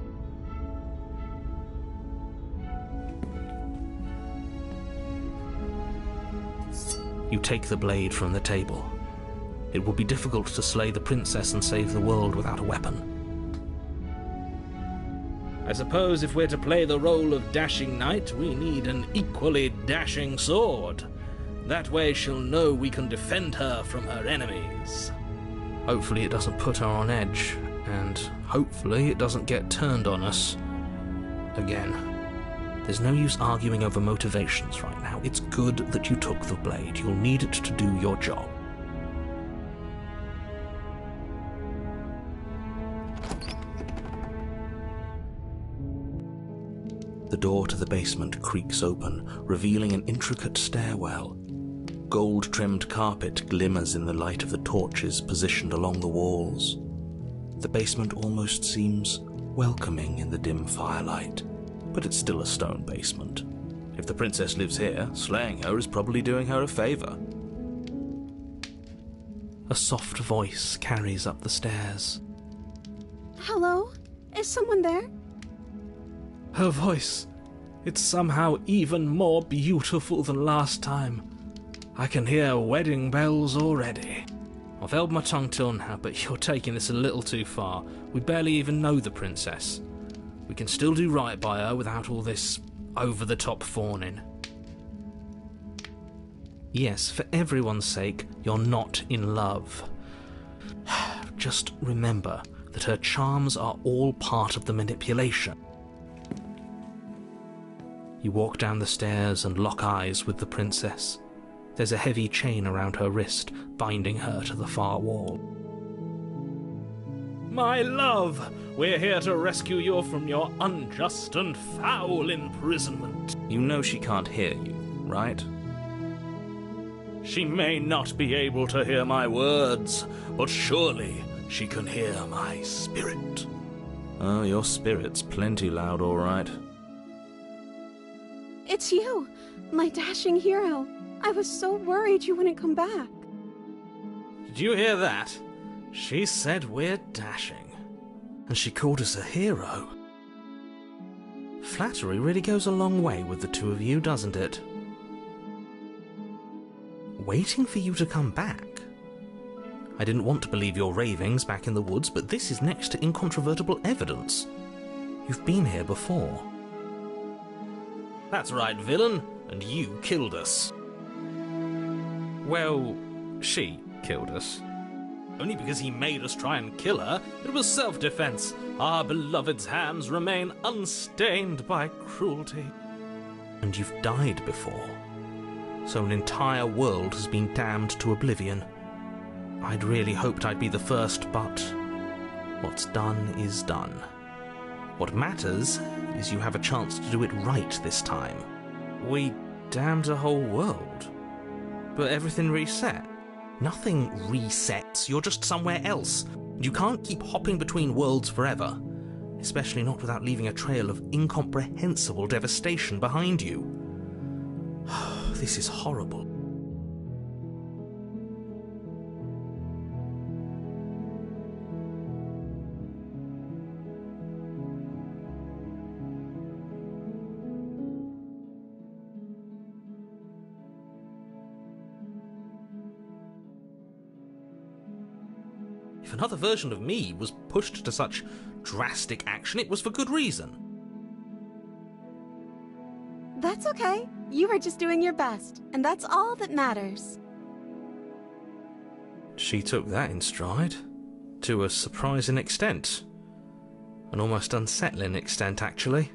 You take the blade from the table. It would be difficult to slay the princess and save the world without a weapon. I suppose if we're to play the role of dashing knight, we need an equally dashing sword. That way she'll know we can defend her from her enemies. Hopefully it doesn't put her on edge, and hopefully it doesn't get turned on us again. There's no use arguing over motivations right now. It's good that you took the blade. You'll need it to do your job. The door to the basement creaks open, revealing an intricate stairwell. Gold-trimmed carpet glimmers in the light of the torches positioned along the walls. The basement almost seems welcoming in the dim firelight, but it's still a stone basement. If the princess lives here, slaying her is probably doing her a favor. A soft voice carries up the stairs. Hello? Is someone there? Her voice, it's somehow even more beautiful than last time. I can hear wedding bells already. I've held my tongue till now, but you're taking this a little too far. We barely even know the princess. We can still do right by her without all this over-the-top fawning. Yes, for everyone's sake, you're not in love. Just remember that her charms are all part of the manipulation. You walk down the stairs and lock eyes with the princess. There's a heavy chain around her wrist, binding her to the far wall. My love, we're here to rescue you from your unjust and foul imprisonment. You know she can't hear you, right? She may not be able to hear my words, but surely she can hear my spirit. Oh, your spirit's plenty loud, all right. It's you, my dashing hero. I was so worried you wouldn't come back. Did you hear that? She said we're dashing. And she called us a hero. Flattery really goes a long way with the two of you, doesn't it? Waiting for you to come back. I didn't want to believe your ravings back in the woods, but this is next to incontrovertible evidence. You've been here before. That's right, villain, and you killed us. Well, she killed us. Only because he made us try and kill her. It was self-defense. Our beloved's hands remain unstained by cruelty. And you've died before. So an entire world has been damned to oblivion. I'd really hoped I'd be the first, but what's done is done. What matters is you have a chance to do it right this time. We damned a whole world. But everything reset. Nothing resets, you're just somewhere else. You can't keep hopping between worlds forever. Especially not without leaving a trail of incomprehensible devastation behind you. This is horrible. If another version of me was pushed to such drastic action, it was for good reason. That's okay. You were just doing your best, and that's all that matters. She took that in stride. To a surprising extent. An almost unsettling extent, actually.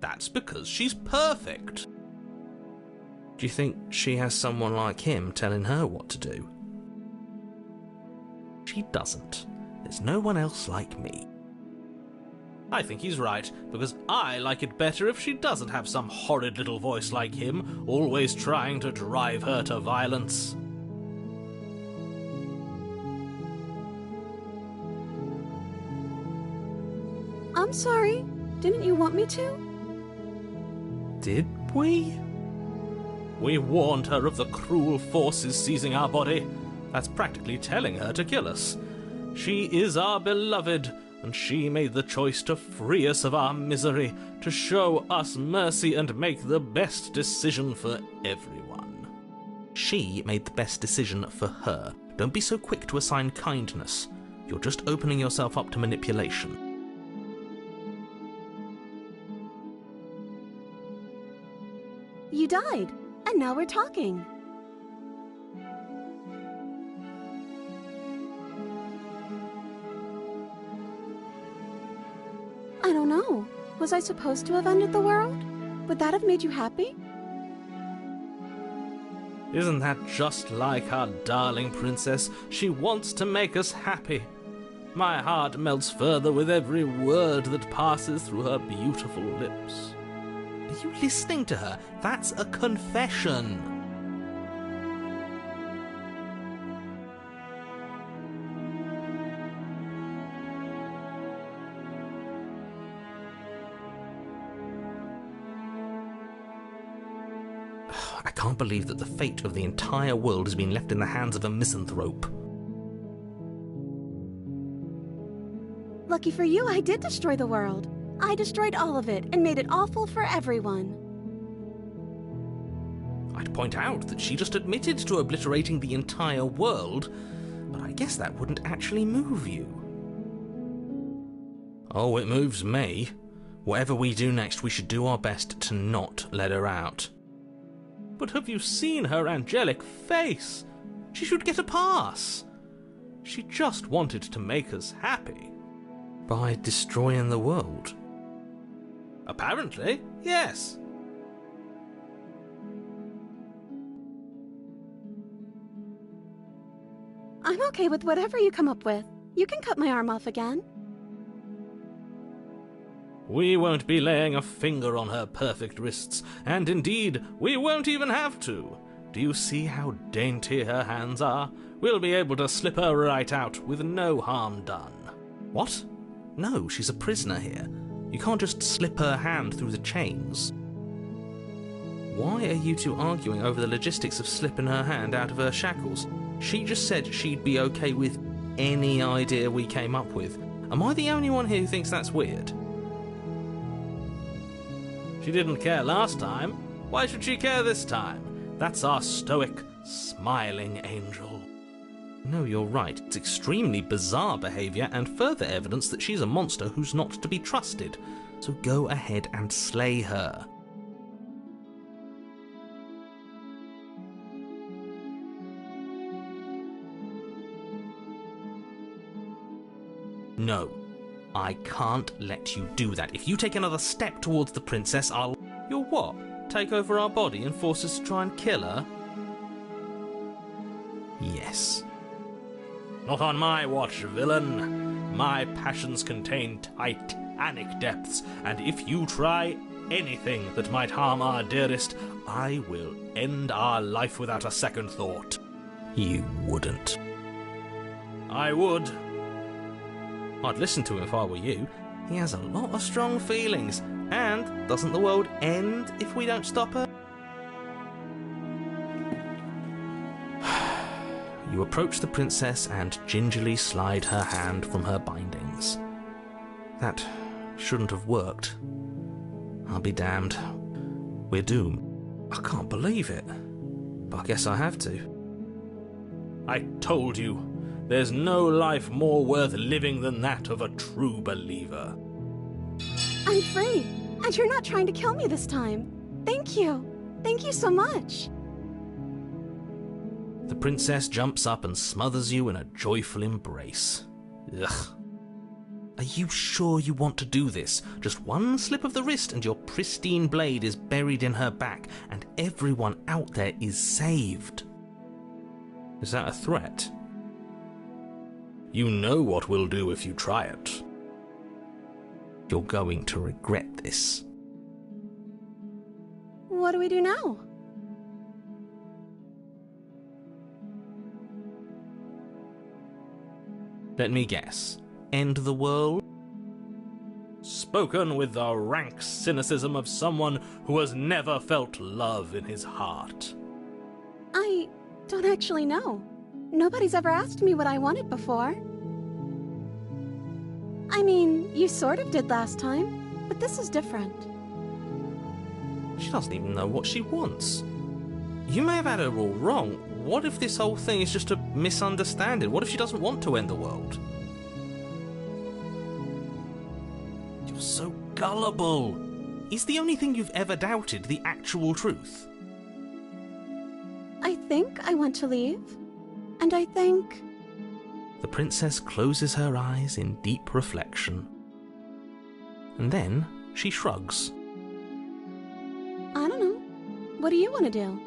That's because she's perfect. Do you think she has someone like him telling her what to do? She doesn't. There's no one else like me. I think he's right, because I like it better if she doesn't have some horrid little voice like him, always trying to drive her to violence. I'm sorry. Didn't you want me to? Did we? We warned her of the cruel forces seizing our body. That's practically telling her to kill us. She is our beloved, and she made the choice to free us of our misery, to show us mercy and make the best decision for everyone. She made the best decision for her. Don't be so quick to assign kindness. You're just opening yourself up to manipulation. You died, and now we're talking. I don't know. Was I supposed to have ended the world? Would that have made you happy? Isn't that just like our darling princess? She wants to make us happy. My heart melts further with every word that passes through her beautiful lips. Are you listening to her? That's a confession. I can't believe that the fate of the entire world has been left in the hands of a misanthrope. Lucky for you, I did destroy the world. I destroyed all of it and made it awful for everyone. I'd point out that she just admitted to obliterating the entire world, but I guess that wouldn't actually move you. Oh, it moves me. Whatever we do next, we should do our best to not let her out. But have you seen her angelic face? She should get a pass. She just wanted to make us happy. By destroying the world? Apparently, yes. I'm okay with whatever you come up with. You can cut my arm off again. We won't be laying a finger on her perfect wrists, and indeed, we won't even have to. Do you see how dainty her hands are? We'll be able to slip her right out with no harm done. What? No, she's a prisoner here. You can't just slip her hand through the chains. Why are you two arguing over the logistics of slipping her hand out of her shackles? She just said she'd be okay with any idea we came up with. Am I the only one here who thinks that's weird? She didn't care last time. Why should she care this time? That's our stoic, smiling angel. No, you're right. It's extremely bizarre behaviour and further evidence that she's a monster who's not to be trusted. So go ahead and slay her. No, I can't let you do that. If you take another step towards the princess, I'll... You'll what? Take over our body and force us to try and kill her? Yes. Not on my watch, villain. My passions contain titanic depths, and if you try anything that might harm our dearest, I will end our life without a second thought. You wouldn't. I would. I'd listen to him if I were you. He has a lot of strong feelings, and doesn't the world end if we don't stop her? You approach the princess and gingerly slide her hand from her bindings. That shouldn't have worked. I'll be damned. We're doomed. I can't believe it, but I guess I have to. I told you, there's no life more worth living than that of a true believer. I'm free, and you're not trying to kill me this time. Thank you. Thank you so much. The princess jumps up and smothers you in a joyful embrace. Ugh. Are you sure you want to do this? Just one slip of the wrist and your pristine blade is buried in her back, and everyone out there is saved. Is that a threat? You know what we'll do if you try it. You're going to regret this. What do we do now? Let me guess. End the world? spoken with the rank cynicism of someone who has never felt love in his heart. I don't actually know. Nobody's ever asked me what I wanted before. I mean, you sort of did last time, but this is different. She doesn't even know what she wants. You may have had her all wrong. What if this whole thing is just a misunderstanding? What if she doesn't want to end the world? You're so gullible. Is the only thing you've ever doubted the actual truth? I think I want to leave. And I think... The princess closes her eyes in deep reflection. And then she shrugs. I don't know. What do you want to do?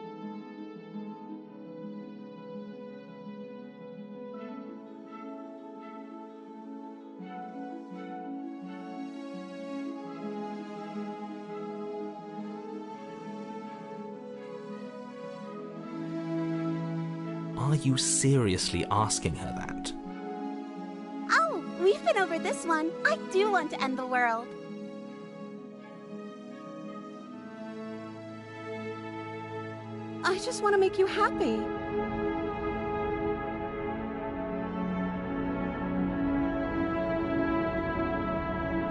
Are you seriously asking her that? Oh, we've been over this one. I do want to end the world. I just want to make you happy.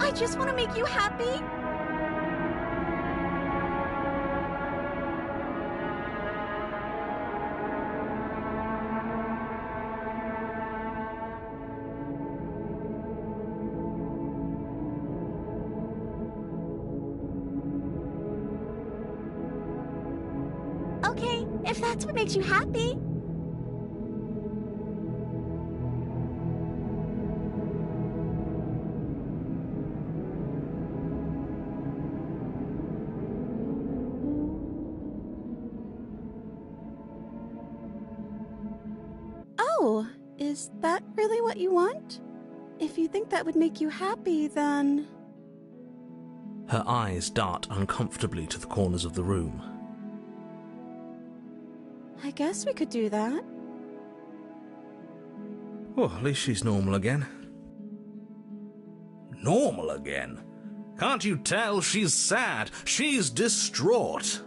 I just want to make you happy. Okay, if that's what makes you happy. Oh, is that really what you want? If you think that would make you happy, then... Her eyes dart uncomfortably to the corners of the room. I guess we could do that. Well, at least she's normal again. Normal again? Can't you tell she's sad? She's distraught.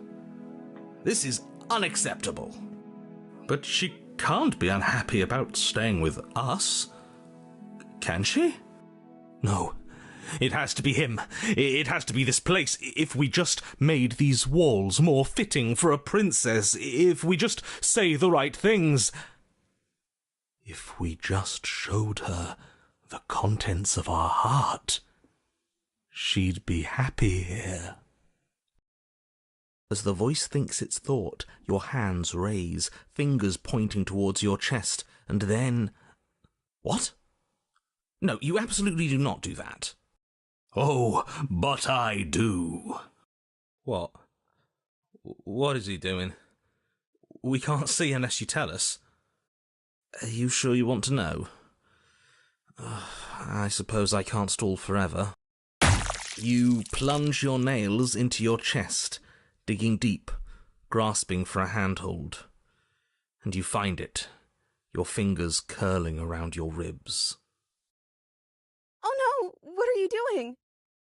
This is unacceptable. But she can't be unhappy about staying with us. Can she? No. It has to be him. It has to be this place. If we just made these walls more fitting for a princess, if we just say the right things, if we just showed her the contents of our heart, she'd be happy here. As the voice thinks its thought, your hands raise, fingers pointing towards your chest, and then... What? No, you absolutely do not do that. Oh, but I do. What? What is he doing? We can't see unless you tell us. Are you sure you want to know? I suppose I can't stall forever. You plunge your nails into your chest, digging deep, grasping for a handhold. And you find it, your fingers curling around your ribs. Oh no, what are you doing?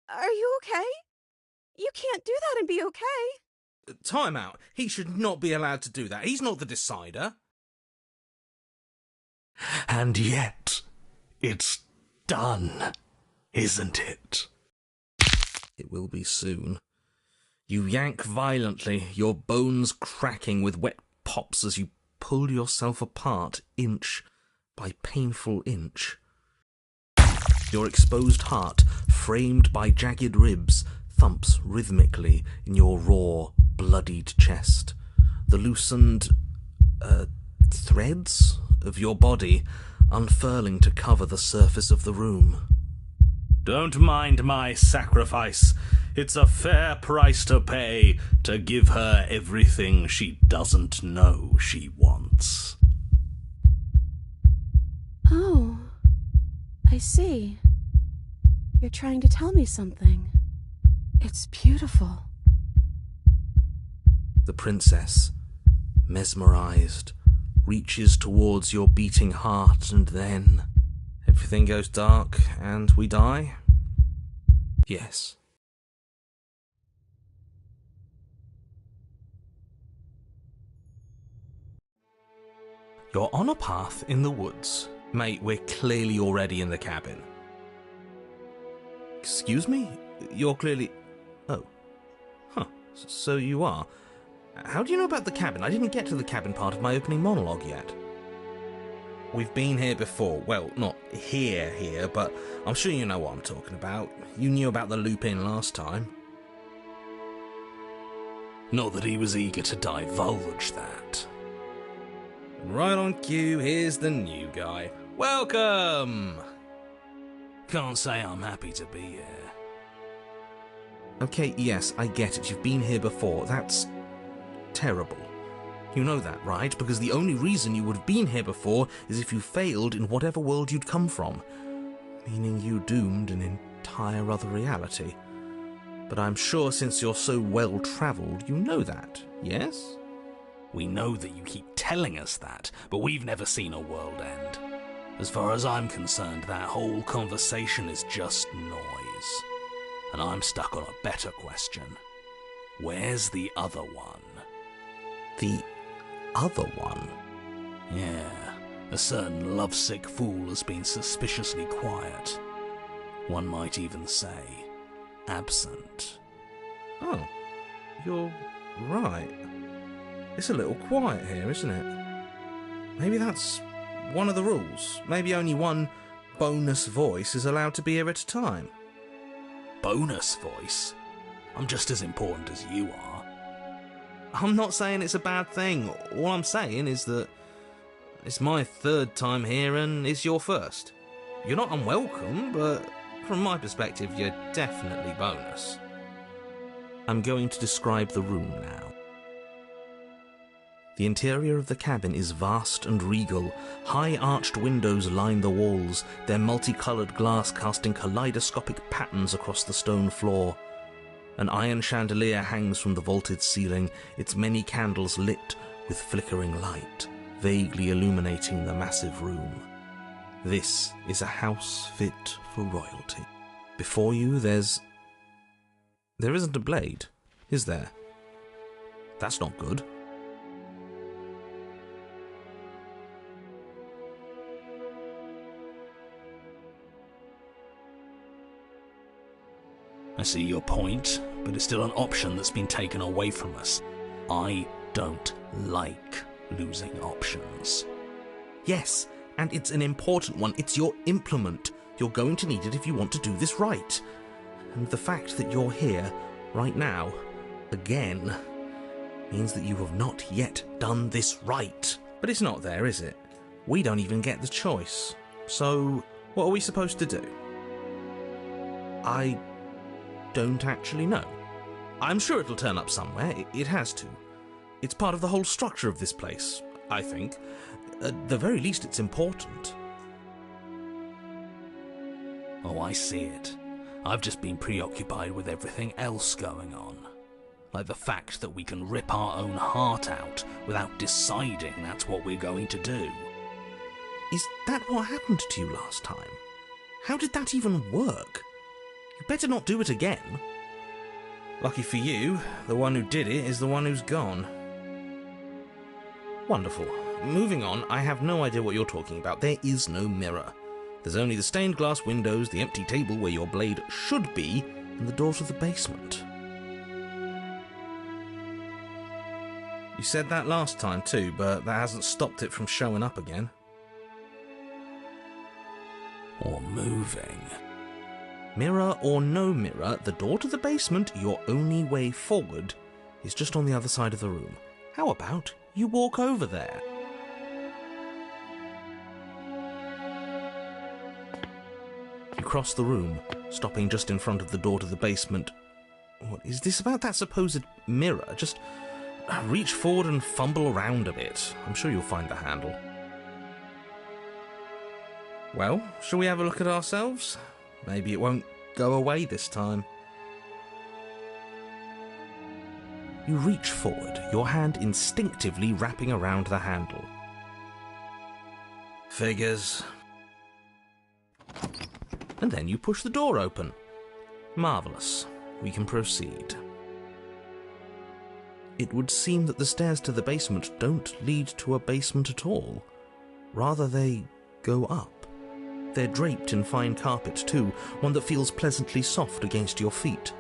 Are you okay? You can't do that and be okay. Time out. He should not be allowed to do that. He's not the decider. And yet, it's done, isn't it? It will be soon. You yank violently, your bones cracking with wet pops as you pull yourself apart inch by painful inch. Your exposed heart, framed by jagged ribs, thumps rhythmically in your raw, bloodied chest. The loosened, threads of your body unfurling to cover the surface of the room. Don't mind my sacrifice. It's a fair price to pay to give her everything she doesn't know she wants. Oh, I see. You're trying to tell me something. It's beautiful. The princess, mesmerized, reaches towards your beating heart, and then everything goes dark and we die. Yes. You're on a path in the woods. Mate, we're clearly already in the cabin. Excuse me? You're clearly... Oh. Huh. So you are. How do you know about the cabin? I didn't get to the cabin part of my opening monologue yet. We've been here before. Well, not here, but I'm sure you know what I'm talking about. You knew about the loop-in last time. Not that he was eager to divulge that. Right on cue, here's the new guy. Welcome! Can't say I'm happy to be here. Okay, yes, I get it. You've been here before. That's terrible. You know that, right? Because the only reason you would have been here before is if you failed in whatever world you'd come from. Meaning you doomed an entire other reality. But I'm sure since you're so well-travelled, you know that, yes? We know that you keep telling us that, but we've never seen a world end. As far as I'm concerned, that whole conversation is just noise. And I'm stuck on a better question. Where's the other one? The other one? Yeah, a certain lovesick fool has been suspiciously quiet. One might even say, absent. Oh, you're right. It's a little quiet here, isn't it? Maybe that's one of the rules. Maybe only one bonus voice is allowed to be here at a time. Bonus voice? I'm just as important as you are. I'm not saying it's a bad thing. All I'm saying is that it's my third time here and it's your first. You're not unwelcome, but from my perspective, you're definitely bonus. I'm going to describe the room now. The interior of the cabin is vast and regal. High arched windows line the walls, their multicoloured glass casting kaleidoscopic patterns across the stone floor. An iron chandelier hangs from the vaulted ceiling, its many candles lit with flickering light, vaguely illuminating the massive room. This is a house fit for royalty. Before you, there isn't a blade, is there? That's not good. I see your point, but it's still an option that's been taken away from us. I don't like losing options. Yes, and it's an important one. It's your implement. You're going to need it if you want to do this right. And the fact that you're here, right now, again, means that you have not yet done this right. But it's not there, is it? We don't even get the choice. So, what are we supposed to do? I don't actually know. I'm sure it'll turn up somewhere. It has to. It's part of the whole structure of this place, I think. At the very least, it's important. Oh, I see it. I've just been preoccupied with everything else going on. Like the fact that we can rip our own heart out without deciding that's what we're going to do. Is that what happened to you last time? How did that even work? You better not do it again. Lucky for you, the one who did it is the one who's gone. Wonderful. Moving on, I have no idea what you're talking about. There is no mirror. There's only the stained glass windows, the empty table where your blade should be, and the door to the basement. You said that last time too, but that hasn't stopped it from showing up again. Or moving. Mirror or no mirror, the door to the basement, your only way forward, is just on the other side of the room. How about you walk over there? You cross the room, stopping just in front of the door to the basement. What is this about that supposed mirror? Just reach forward and fumble around a bit. I'm sure you'll find the handle. Well, shall we have a look at ourselves? Maybe it won't go away this time. You reach forward, your hand instinctively wrapping around the handle. Figures. And then you push the door open. Marvellous. We can proceed. It would seem that the stairs to the basement don't lead to a basement at all. Rather, they go up. They're draped in fine carpet, too, one that feels pleasantly soft against your feet.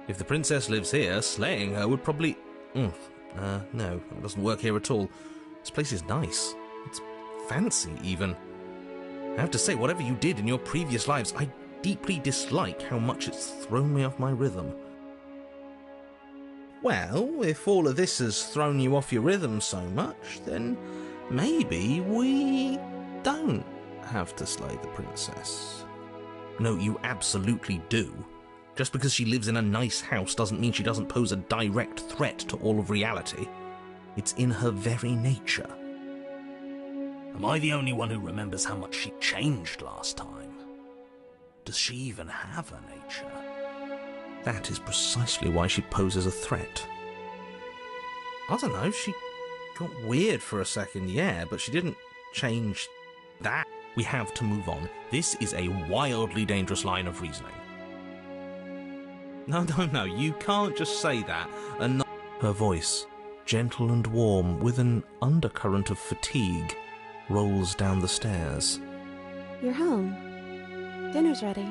If the princess lives here, slaying her would probably... no, it doesn't work here at all. This place is nice. It's fancy, even. I have to say, whatever you did in your previous lives, I deeply dislike how much it's thrown me off my rhythm. Well, if all of this has thrown you off your rhythm so much, then maybe we don't have to slay the princess. No, you absolutely do. Just because she lives in a nice house doesn't mean she doesn't pose a direct threat to all of reality. It's in her very nature. Am I the only one who remembers how much she changed last time? Does she even have a nature? That is precisely why she poses a threat. I don't know, she got weird for a second, yeah, but she didn't change that. We have to move on. This is a wildly dangerous line of reasoning. No, you can't just say that and not... Her voice, gentle and warm, with an undercurrent of fatigue, rolls down the stairs. You're home. Dinner's ready.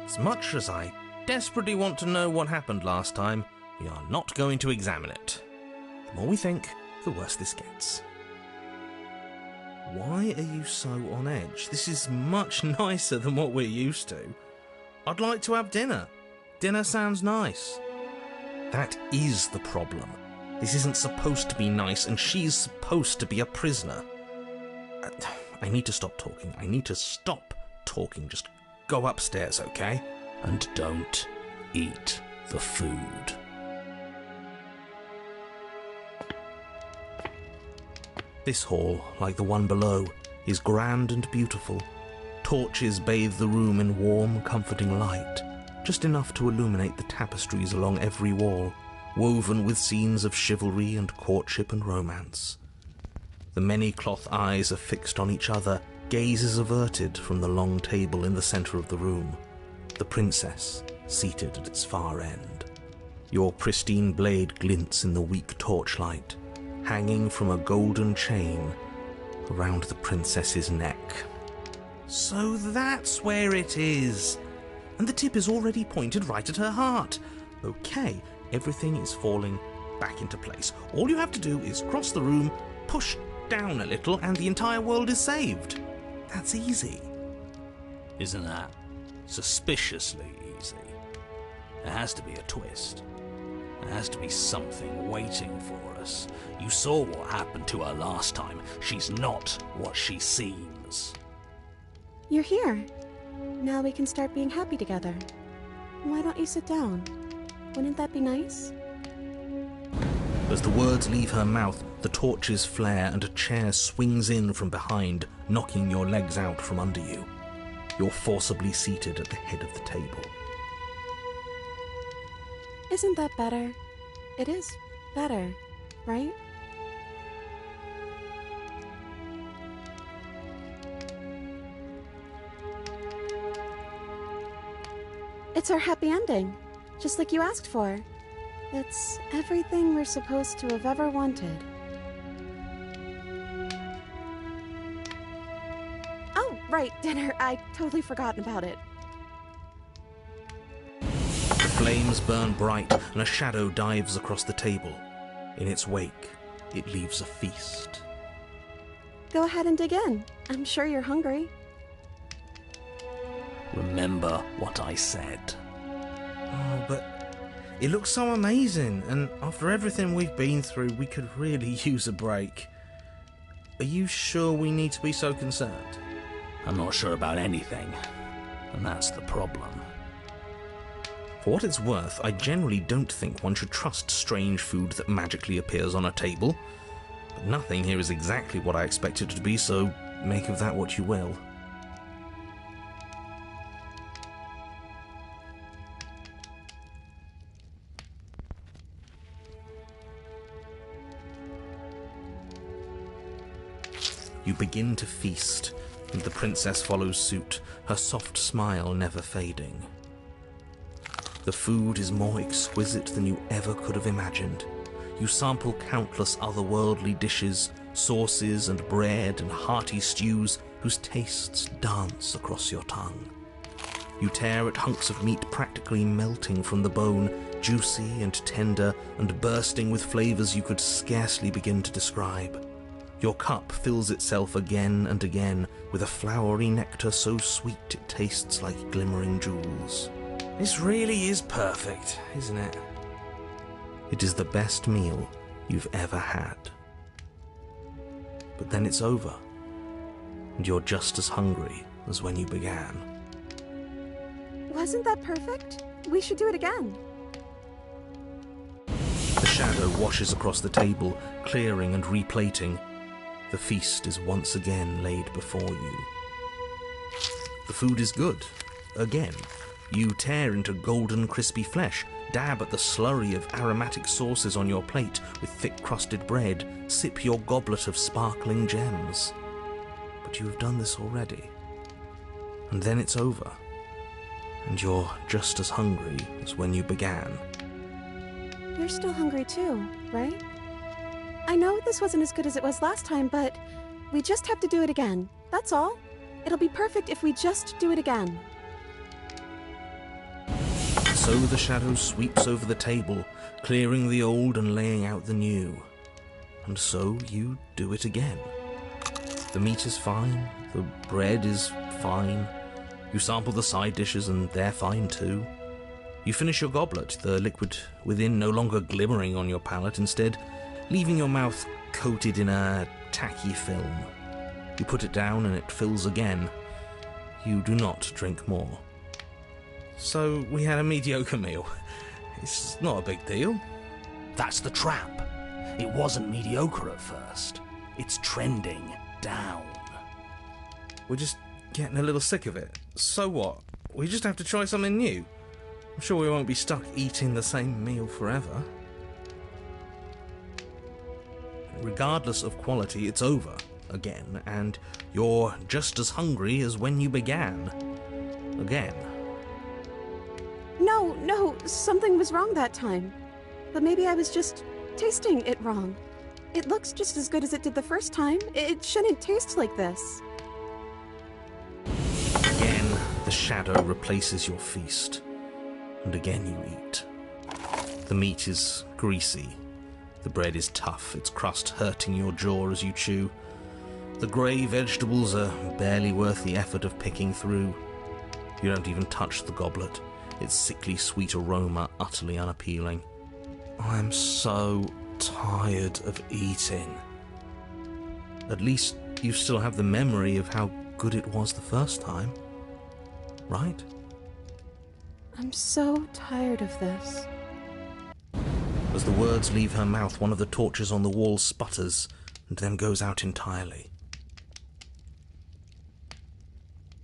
As much as I desperately want to know what happened last time, we are not going to examine it. The more we think, the worse this gets. Why are you so on edge? This is much nicer than what we're used to. I'd like to have dinner. Dinner sounds nice. That is the problem. This isn't supposed to be nice, and she's supposed to be a prisoner. I need to stop talking. I need to stop talking. Just go upstairs, okay? And don't eat the food. This hall, like the one below, is grand and beautiful. Torches bathe the room in warm, comforting light, just enough to illuminate the tapestries along every wall, woven with scenes of chivalry and courtship and romance. The many cloth eyes are fixed on each other, gazes averted from the long table in the centre of the room, the princess seated at its far end. Your pristine blade glints in the weak torchlight, hanging from a golden chain around the princess's neck. So that's where it is! And the tip is already pointed right at her heart. Okay, everything is falling back into place. All you have to do is cross the room, push down a little, and the entire world is saved. That's easy. Isn't that suspiciously easy? There has to be a twist. There has to be something waiting for us. You saw what happened to her last time. She's not what she seems. You're here. Now we can start being happy together. Why don't you sit down? Wouldn't that be nice? As the words leave her mouth, the torches flare and a chair swings in from behind, knocking your legs out from under you. You're forcibly seated at the head of the table. Isn't that better? It is better, right? It's our happy ending, just like you asked for. It's everything we're supposed to have ever wanted. Oh, right, dinner. I totally forgotten about it. The flames burn bright and a shadow dives across the table. In its wake, it leaves a feast. Go ahead and dig in. I'm sure you're hungry. Remember what I said. Oh, but it looks so amazing, and after everything we've been through, we could really use a break. Are you sure we need to be so concerned? I'm not sure about anything, and that's the problem. For what it's worth, I generally don't think one should trust strange food that magically appears on a table. But nothing here is exactly what I expected it to be, so make of that what you will. You begin to feast, and the princess follows suit, her soft smile never fading. The food is more exquisite than you ever could have imagined. You sample countless otherworldly dishes, sauces and bread and hearty stews whose tastes dance across your tongue. You tear at hunks of meat practically melting from the bone, juicy and tender and bursting with flavors you could scarcely begin to describe. Your cup fills itself again and again with a flowery nectar so sweet it tastes like glimmering jewels. This really is perfect, isn't it? It is the best meal you've ever had. But then it's over, and you're just as hungry as when you began. Wasn't that perfect? We should do it again. The shadow washes across the table, clearing and replating. The feast is once again laid before you. The food is good. Again. You tear into golden crispy flesh, dab at the slurry of aromatic sauces on your plate with thick-crusted bread, sip your goblet of sparkling gems. But you have done this already. And then it's over. And you're just as hungry as when you began. You're still hungry too, right? I know this wasn't as good as it was last time, but we just have to do it again. That's all. It'll be perfect if we just do it again. So the shadow sweeps over the table, clearing the old and laying out the new. And so you do it again. The meat is fine, the bread is fine. You sample the side dishes and they're fine too. You finish your goblet, the liquid within no longer glimmering on your palate, instead leaving your mouth coated in a tacky film. You put it down and it fills again. You do not drink more. So we had a mediocre meal. It's not a big deal. That's the trap. It wasn't mediocre at first. It's trending down. We're just getting a little sick of it. So what? We just have to try something new. I'm sure we won't be stuck eating the same meal forever. Regardless of quality, it's over again, and you're just as hungry as when you began. Again. No, something was wrong that time. But maybe I was just tasting it wrong. It looks just as good as it did the first time. It shouldn't taste like this. Again, the shadow replaces your feast. And again you eat. The meat is greasy. The bread is tough, its crust hurting your jaw as you chew. The grey vegetables are barely worth the effort of picking through. You don't even touch the goblet, its sickly sweet aroma utterly unappealing. I'm so tired of eating. At least you still have the memory of how good it was the first time, right? I'm so tired of this. As the words leave her mouth, one of the torches on the wall sputters and then goes out entirely.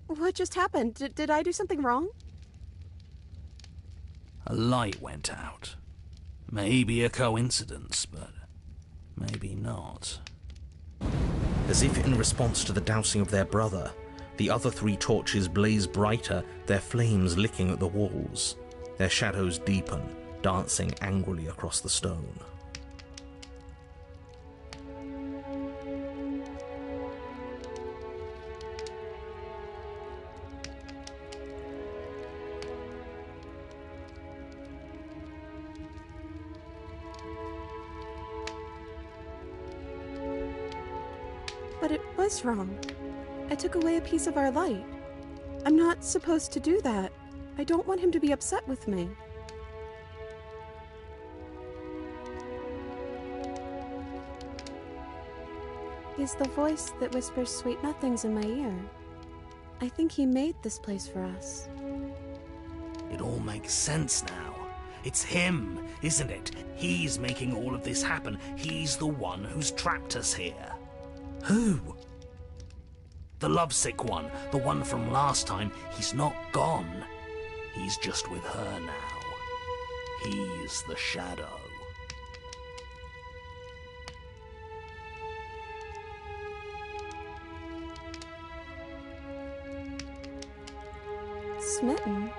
What just happened? Did I do something wrong? A light went out. Maybe a coincidence, but maybe not. As if in response to the dousing of their brother, the other 3 torches blaze brighter, their flames licking at the walls. Their shadows deepen, dancing angrily across the stone. But it was wrong. I took away a piece of our light. I'm not supposed to do that. I don't want him to be upset with me. He's the voice that whispers sweet nothings in my ear. I think he made this place for us. It all makes sense now. It's him, isn't it? He's making all of this happen. He's the one who's trapped us here. Who? The lovesick one, the one from last time. He's not gone. He's just with her now. He's the shadow. Smitten?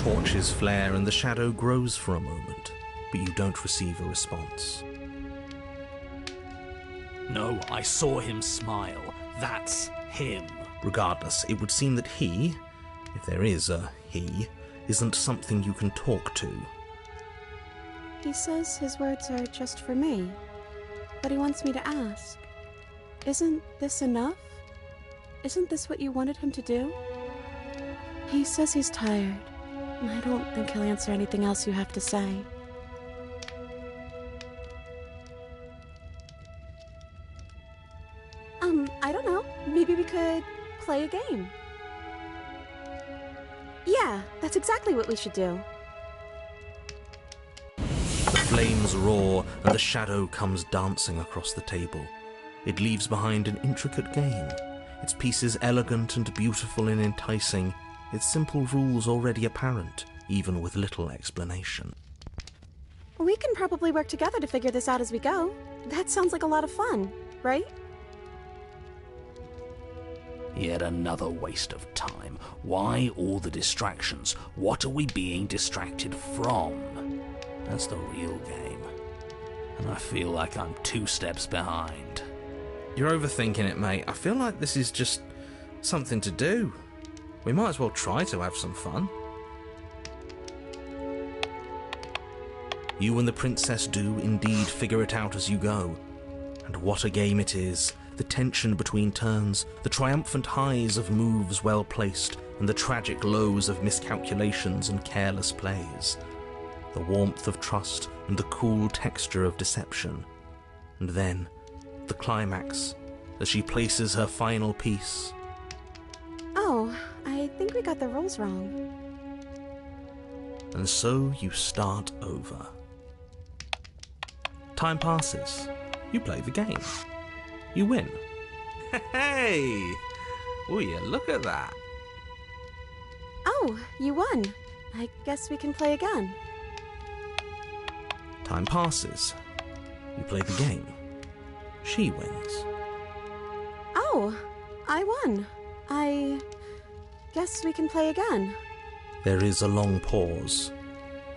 torches flare and the shadow grows for a moment, but you don't receive a response. No, I saw him smile. That's him. Regardless, it would seem that he, if there is a he, isn't something you can talk to. He says his words are just for me, but he wants me to ask. Isn't this enough? Isn't this what you wanted him to do? He says he's tired, and I don't think he'll answer anything else you have to say. I don't know. Maybe we could play a game. Yeah, that's exactly what we should do. The flames roar and the shadow comes dancing across the table. It leaves behind an intricate game, its pieces elegant and beautiful and enticing, its simple rules already apparent, even with little explanation. We can probably work together to figure this out as we go. That sounds like a lot of fun, right? Yet another waste of time. Why all the distractions? What are we being distracted from? That's the real game. And I feel like I'm 2 steps behind. You're overthinking it, mate. I feel like this is just something to do. We might as well try to have some fun. You and the princess do indeed figure it out as you go. And what a game it is. The tension between turns, the triumphant highs of moves well placed, and the tragic lows of miscalculations and careless plays. The warmth of trust and the cool texture of deception. And then, the climax, as she places her final piece. Oh, I think we got the rules wrong. And so you start over. Time passes. You play the game. You win. Hey! Oh yeah, look at that. Oh, you won. I guess we can play again. Time passes. You play the game. She wins. Oh, I won. I guess we can play again. There is a long pause,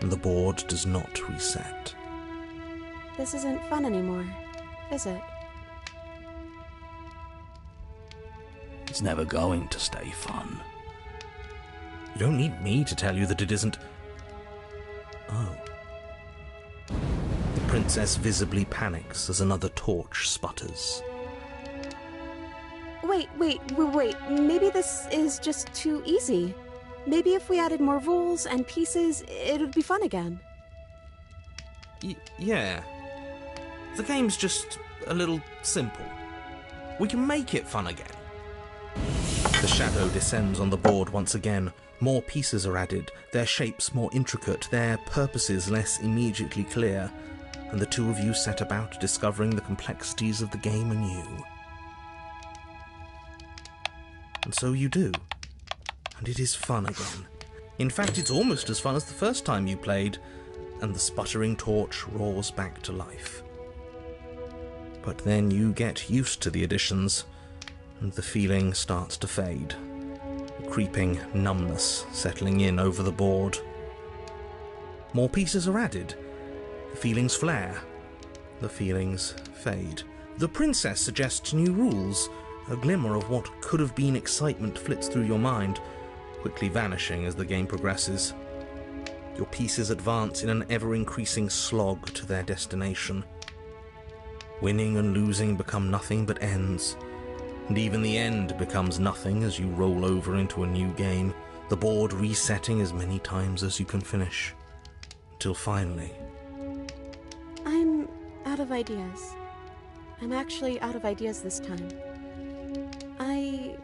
and the board does not reset. This isn't fun anymore, is it? It's never going to stay fun. You don't need me to tell you that it isn't. Oh. The princess visibly panics as another torch sputters. Wait. Maybe this is just too easy. Maybe if we added more rules and pieces, it would be fun again. Yeah. The game's just a little simple. We can make it fun again. The shadow descends on the board once again. More pieces are added, their shapes more intricate, their purposes less immediately clear, and the two of you set about discovering the complexities of the game anew. And so you do. And it is fun again. In fact, it's almost as fun as the first time you played, and the sputtering torch roars back to life. But then you get used to the additions, and the feeling starts to fade. A creeping numbness settling in over the board. More pieces are added. The feelings flare. The feelings fade. The princess suggests new rules. A glimmer of what could have been excitement flits through your mind, quickly vanishing as the game progresses. Your pieces advance in an ever-increasing slog to their destination. Winning and losing become nothing but ends, and even the end becomes nothing as you roll over into a new game, the board resetting as many times as you can finish, until finally... I'm out of ideas. I'm actually out of ideas this time. I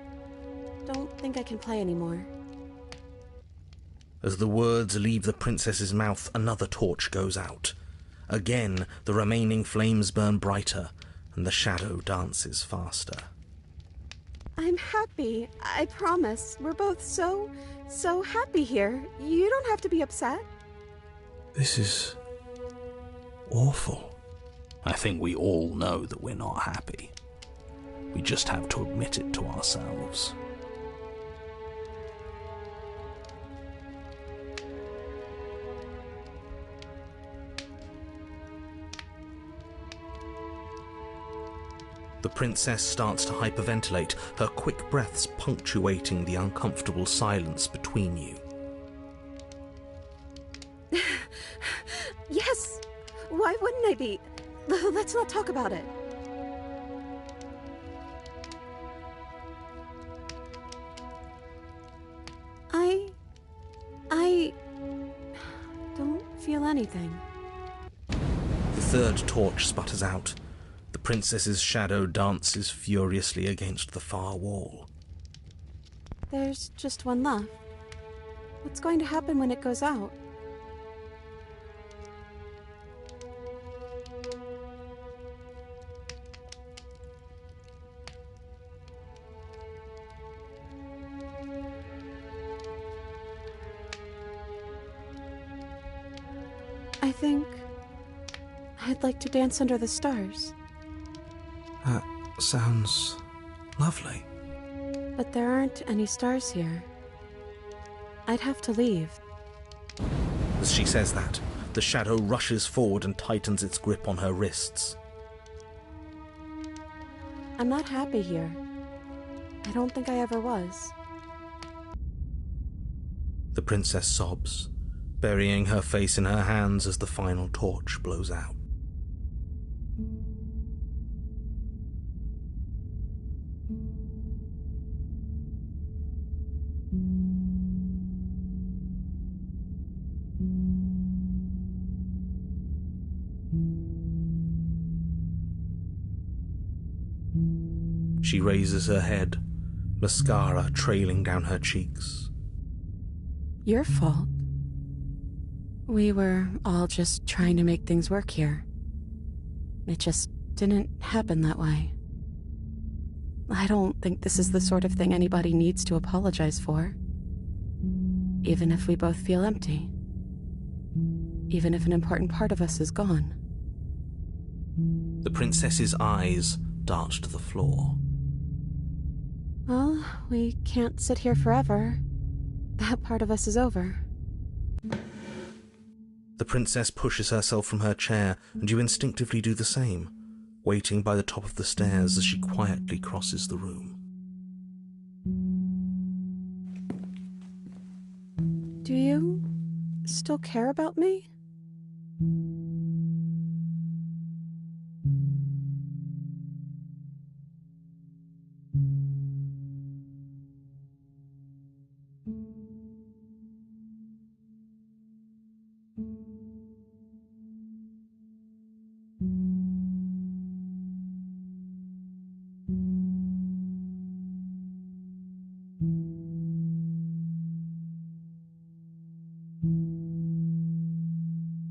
don't think I can play anymore. As the words leave the princess's mouth, another torch goes out. Again, the remaining flames burn brighter, and the shadow dances faster. I'm happy, I promise. We're both so happy here. You don't have to be upset. This is awful. I think we all know that we're not happy. We just have to admit it to ourselves. The princess starts to hyperventilate, her quick breaths punctuating the uncomfortable silence between you. Yes! Why wouldn't I be? Let's not talk about it. I don't feel anything. The third torch sputters out. The princess's shadow dances furiously against the far wall. There's just one left. What's going to happen when it goes out? I think I'd like to dance under the stars. That sounds lovely. But there aren't any stars here. I'd have to leave. As she says that, the shadow rushes forward and tightens its grip on her wrists. I'm not happy here. I don't think I ever was. The princess sobs, burying her face in her hands as the final torch blows out. She raises her head, mascara trailing down her cheeks. Your fault. We were all just trying to make things work here. It just didn't happen that way. I don't think this is the sort of thing anybody needs to apologize for. Even if we both feel empty. Even if an important part of us is gone. The princess's eyes dart to the floor. Well, we can't sit here forever. That part of us is over. The princess pushes herself from her chair, and you instinctively do the same, waiting by the top of the stairs as she quietly crosses the room. Do you still care about me?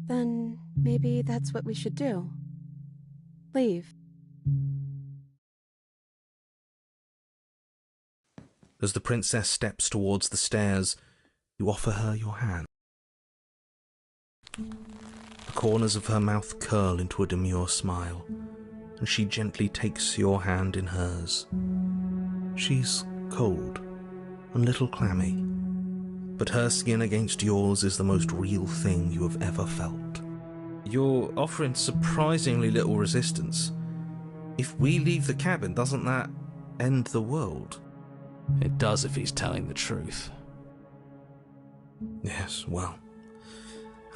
Then maybe that's what we should do. Leave. As the princess steps towards the stairs, you offer her your hand. The corners of her mouth curl into a demure smile, and she gently takes your hand in hers. She's cold, a little clammy, but her skin against yours is the most real thing you have ever felt. You're offering surprisingly little resistance. If we leave the cabin, doesn't that end the world? It does if he's telling the truth. Yes, well,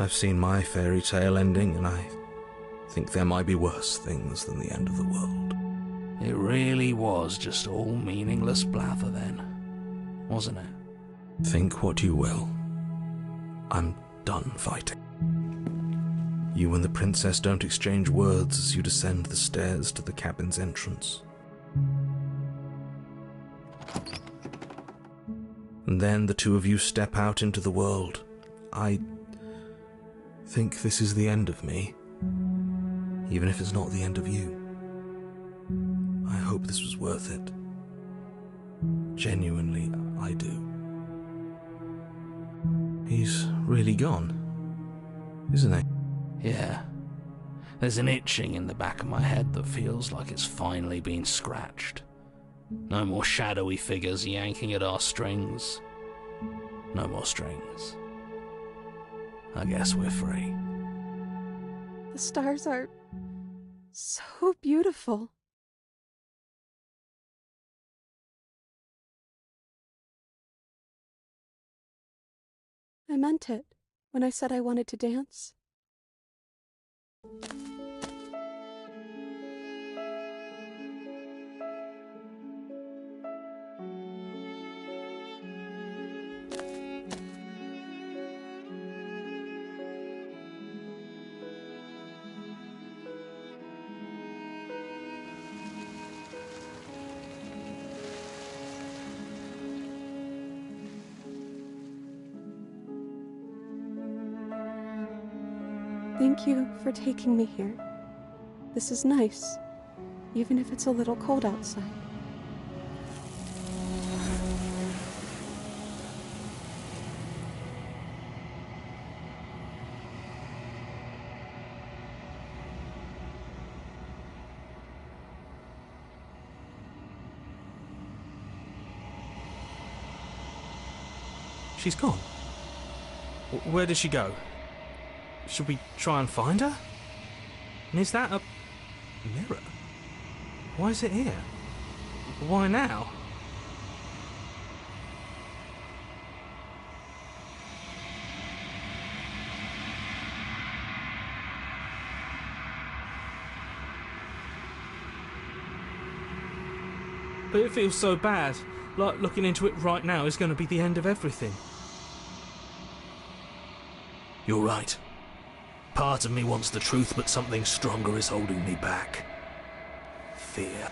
I've seen my fairy tale ending, and I think there might be worse things than the end of the world. It really was just all meaningless blather then, wasn't it? Think what you will. I'm done fighting. You and the princess don't exchange words as you descend the stairs to the cabin's entrance. And then the two of you step out into the world. I think this is the end of me, even if it's not the end of you. I hope this was worth it. Genuinely, I do. He's really gone, isn't he? Yeah. There's an itching in the back of my head that feels like it's finally been scratched. No more shadowy figures yanking at our strings. No more strings. I guess we're free. The stars are so beautiful. I meant it when I said I wanted to dance. Thank you for taking me here. This is nice, even if it's a little cold outside. She's gone. Where did she go? Should we try and find her? And is that a mirror? Why is it here? Why now? But it feels so bad, like looking into it right now is going to be the end of everything. You're right. Part of me wants the truth, but something stronger is holding me back. Fear.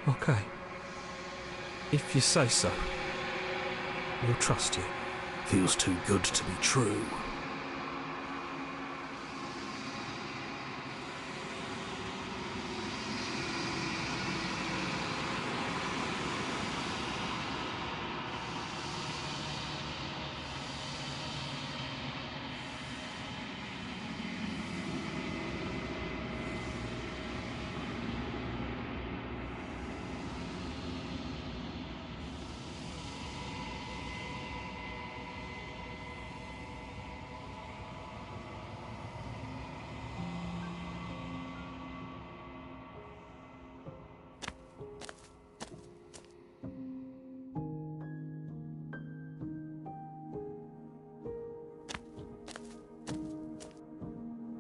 Okay. If you say so, we'll trust you. Feels too good to be true.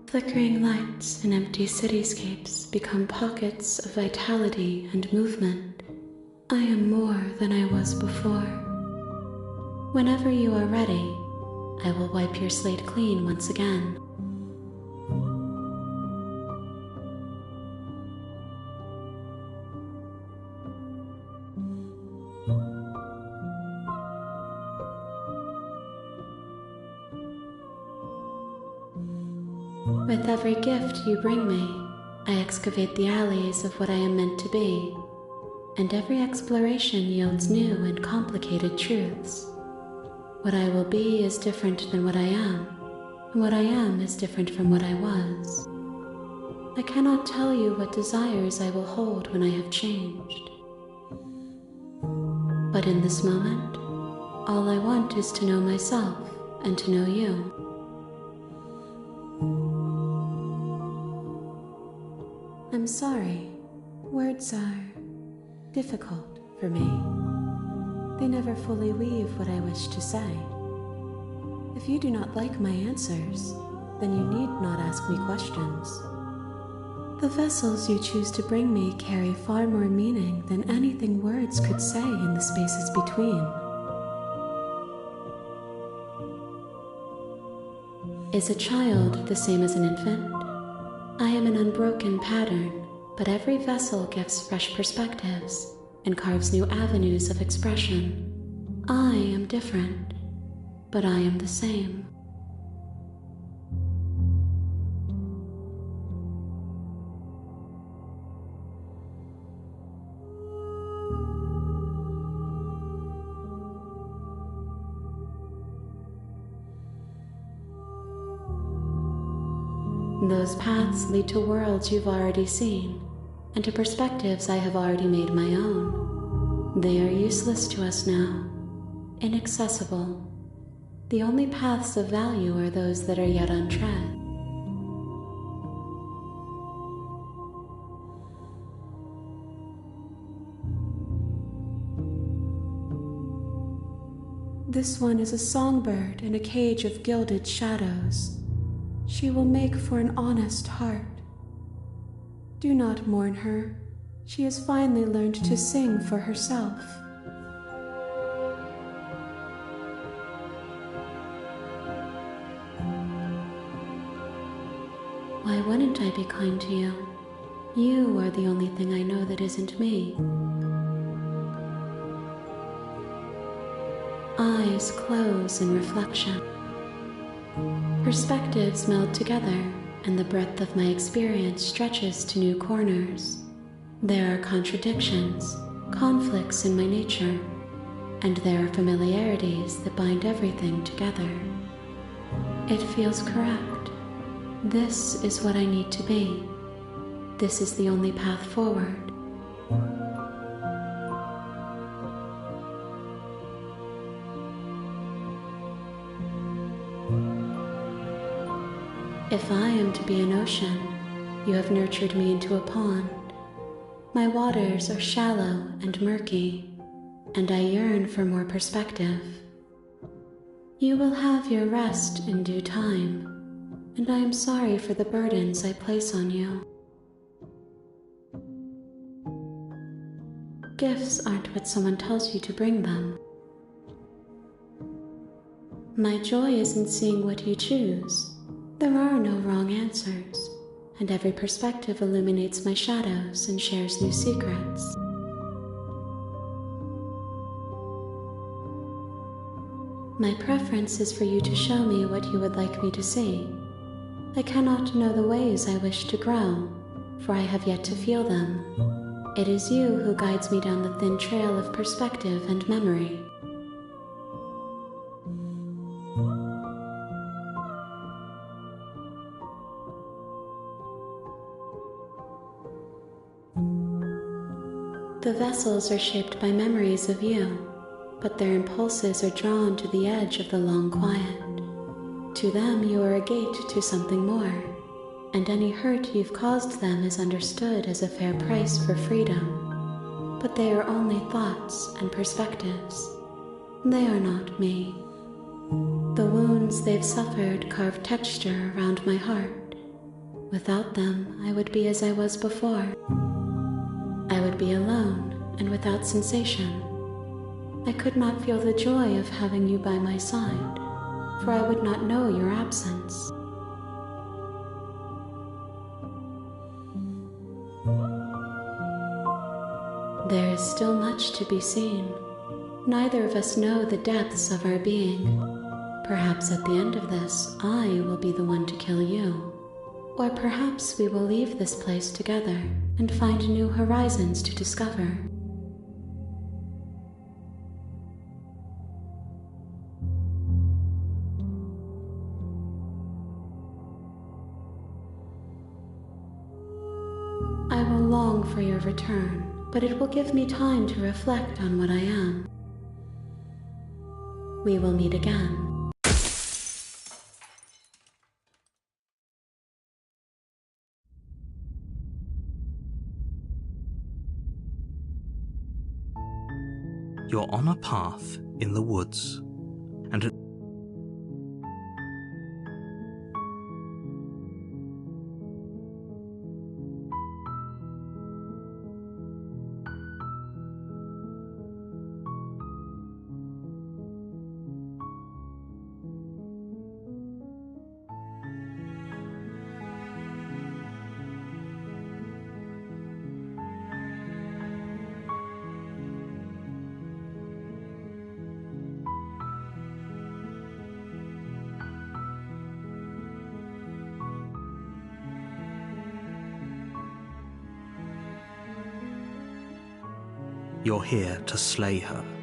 Flickering lights and empty cityscapes become pockets of vitality and movement. I am more than I was before. Whenever you are ready, I will wipe your slate clean once again. With every gift you bring me, I excavate the alleys of what I am meant to be, and every exploration yields new and complicated truths. What I will be is different than what I am, and what I am is different from what I was. I cannot tell you what desires I will hold when I have changed. But in this moment, all I want is to know myself and to know you. I'm sorry. Words are difficult for me. They never fully weave what I wish to say. If you do not like my answers, then you need not ask me questions. The vessels you choose to bring me carry far more meaning than anything words could say in the spaces between. Is a child the same as an infant? I am an unbroken pattern, but every vessel gives fresh perspectives and carves new avenues of expression. I am different, but I am the same. Those paths lead to worlds you've already seen, and to perspectives I have already made my own. They are useless to us now, inaccessible. The only paths of value are those that are yet untread. This one is a songbird in a cage of gilded shadows. She will make for an honest heart. Do not mourn her. She has finally learned to sing for herself. Why wouldn't I be kind to you? You are the only thing I know that isn't me. Eyes close in reflection. Perspectives meld together, and the breadth of my experience stretches to new corners. There are contradictions, conflicts in my nature, and there are familiarities that bind everything together. It feels correct. This is what I need to be. This is the only path forward. If I am to be an ocean, you have nurtured me into a pond. My waters are shallow and murky, and I yearn for more perspective. You will have your rest in due time, and I am sorry for the burdens I place on you. Gifts aren't what someone tells you to bring them. My joy is in seeing what you choose. There are no wrong answers, and every perspective illuminates my shadows and shares new secrets. My preference is for you to show me what you would like me to see. I cannot know the ways I wish to grow, for I have yet to feel them. It is you who guides me down the thin trail of perspective and memory. The vessels are shaped by memories of you, but their impulses are drawn to the edge of the long quiet. To them you are a gate to something more, and any hurt you've caused them is understood as a fair price for freedom. But they are only thoughts and perspectives. They are not me. The wounds they've suffered carve texture around my heart. Without them, I would be as I was before. I would be alone and without sensation. I could not feel the joy of having you by my side, for I would not know your absence. There is still much to be seen. Neither of us know the depths of our being. Perhaps at the end of this, I will be the one to kill you. Or perhaps we will leave this place together and find new horizons to discover. I will long for your return, but it will give me time to reflect on what I am. We will meet again. You're on a path in the woods, and at you're here to slay her.